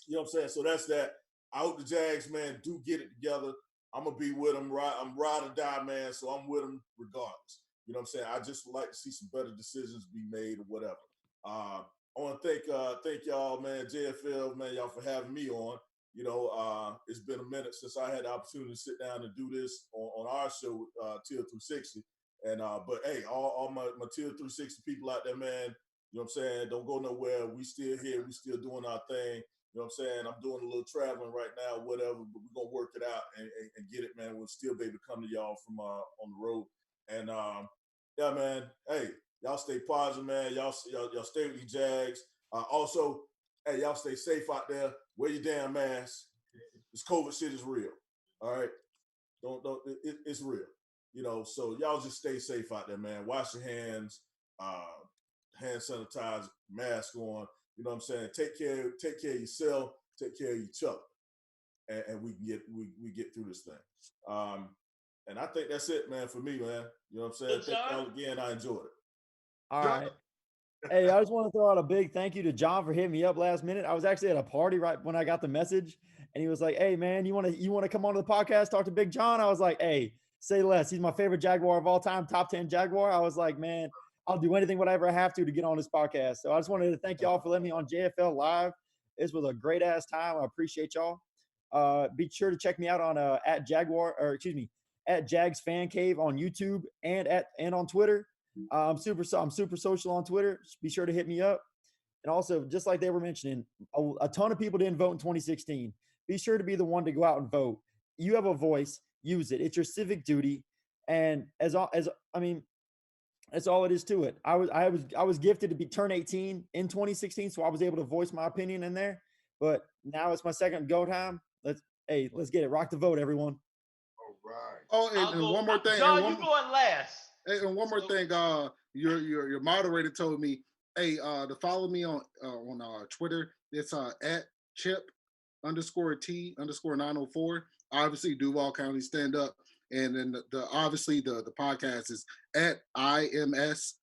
Speaker 4: You know what I'm saying? So that's that. I hope the Jags, man, do get it together. I'm gonna be with them. I'm ride or die, man. So I'm with them regardless. You know what I'm saying? I just would like to see some better decisions be made or whatever. I want to thank y'all, man, JFL, man, y'all for having me on. You know, it's been a minute since I had the opportunity to sit down and do this on our show, Tier 360. And but hey, all my Tier 360 people out there, man, you know what I'm saying? Don't go nowhere. We still here. We still doing our thing. You know what I'm saying? I'm doing a little traveling right now, whatever, but we're going to work it out and get it, man. We'll still be able to come to y'all from on the road. And yeah, man, hey, y'all stay positive, man. Y'all stay with these Jags. Also, hey, y'all stay safe out there. Wear your damn mask. This COVID shit is real. All right? It's real. You know, so y'all just stay safe out there, man. Wash your hands, hand sanitizer, mask on. You know what I'm saying? Take care of yourself, take care of each other. And we get through this thing. And I think that's it, man, for me, man. You know what I'm saying? Thank y'all again. I enjoyed it.
Speaker 5: All right. Hey, I just want to throw out a big thank you to John for hitting me up last minute. I was actually at a party right when I got the message, and he was like, "Hey, man, you want to come onto the podcast, talk to Big John?" I was like, "Hey, say less. He's my favorite Jaguar of all time, top 10 Jaguar." I was like, "Man, I'll do anything, whatever I have to get on this podcast." So I just wanted to thank y'all for letting me on JFL Live. This was a great ass time. I appreciate y'all. Be sure to check me out on at Jags Fan Cave on YouTube and on Twitter. I'm super social on Twitter. Be sure to hit me up. And also, just like they were mentioning, a ton of people didn't vote in 2016. Be sure to be the one to go out and vote. You have a voice. Use it. It's your civic duty. And that's all it is to it. I was gifted to turn 18 in 2016, so I was able to voice my opinion in there. But now it's my second go time. Let's get it. Rock the vote, everyone.
Speaker 2: All right.
Speaker 3: Oh, and one more thing.
Speaker 1: John, you going last.
Speaker 3: Hey, and one more thing. Your moderator told me, hey, to follow me on Twitter. It's at Chip_T_904. Obviously, Duval County Stand Up. And then the podcast is at IMSPODCAST.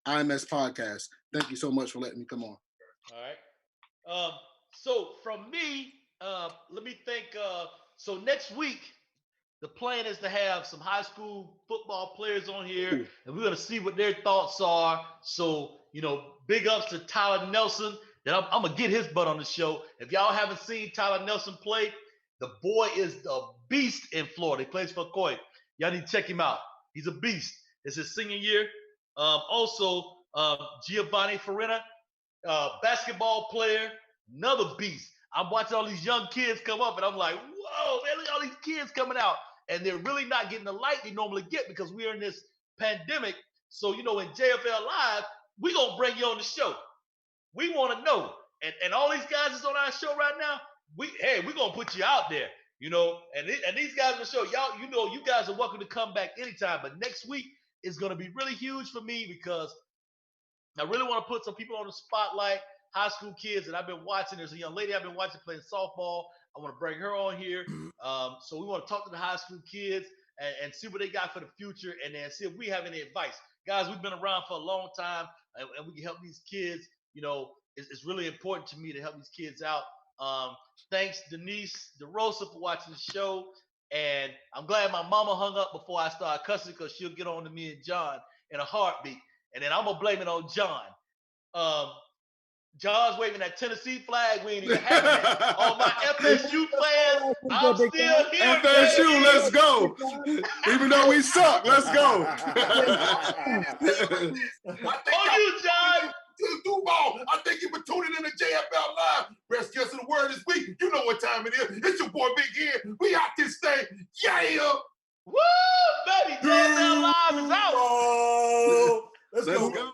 Speaker 3: IMS Podcast. Thank you so much for letting me come on.
Speaker 1: All right. So from me, let me think. So next week, the plan is to have some high school football players on here, and we're going to see what their thoughts are. So, big ups to Tyler Nelson. That I'm going to get his butt on the show. If y'all haven't seen Tyler Nelson play, the boy is a beast in Florida. He plays for Coy. Y'all need to check him out. He's a beast. It's his senior year. Also, Giovanni Farina, basketball player, another beast. I'm watching all these young kids come up, and I'm like, whoa, man, look at all these kids coming out. And they're really not getting the light they normally get because we're in this pandemic. So, in JFL Live, we're going to bring you on the show. We want to know. And all these guys that's on our show right now, we're going to put you out there, and these guys on the show, y'all, you guys are welcome to come back anytime. But next week is going to be really huge for me because I really want to put some people on the spotlight, high school kids that I've been watching. There's a young lady I've been watching playing softball. I want to bring her on here. So we want to talk to the high school kids and see what they got for the future, and then see if we have any advice. Guys, we've been around for a long time, and we can help these kids. It's really important to me to help these kids out. Thanks, Denise DeRosa, for watching the show. And I'm glad my mama hung up before I started cussing, because she'll get on to me and John in a heartbeat. And then I'm going to blame it on John. John's waving that Tennessee flag. We ain't even having that. All my FSU fans, I'm still here.
Speaker 2: FSU,
Speaker 1: baby.
Speaker 2: let's go. Even though we suck, let's go.
Speaker 1: You, John.
Speaker 2: Duval, I thank you for tuning in to JFL Live. Best guest of the word this week. You know what time it is. It's your boy Big Ed. We out this thing. Yeah.
Speaker 1: Woo, baby. JFL Live is out.
Speaker 4: Let's go.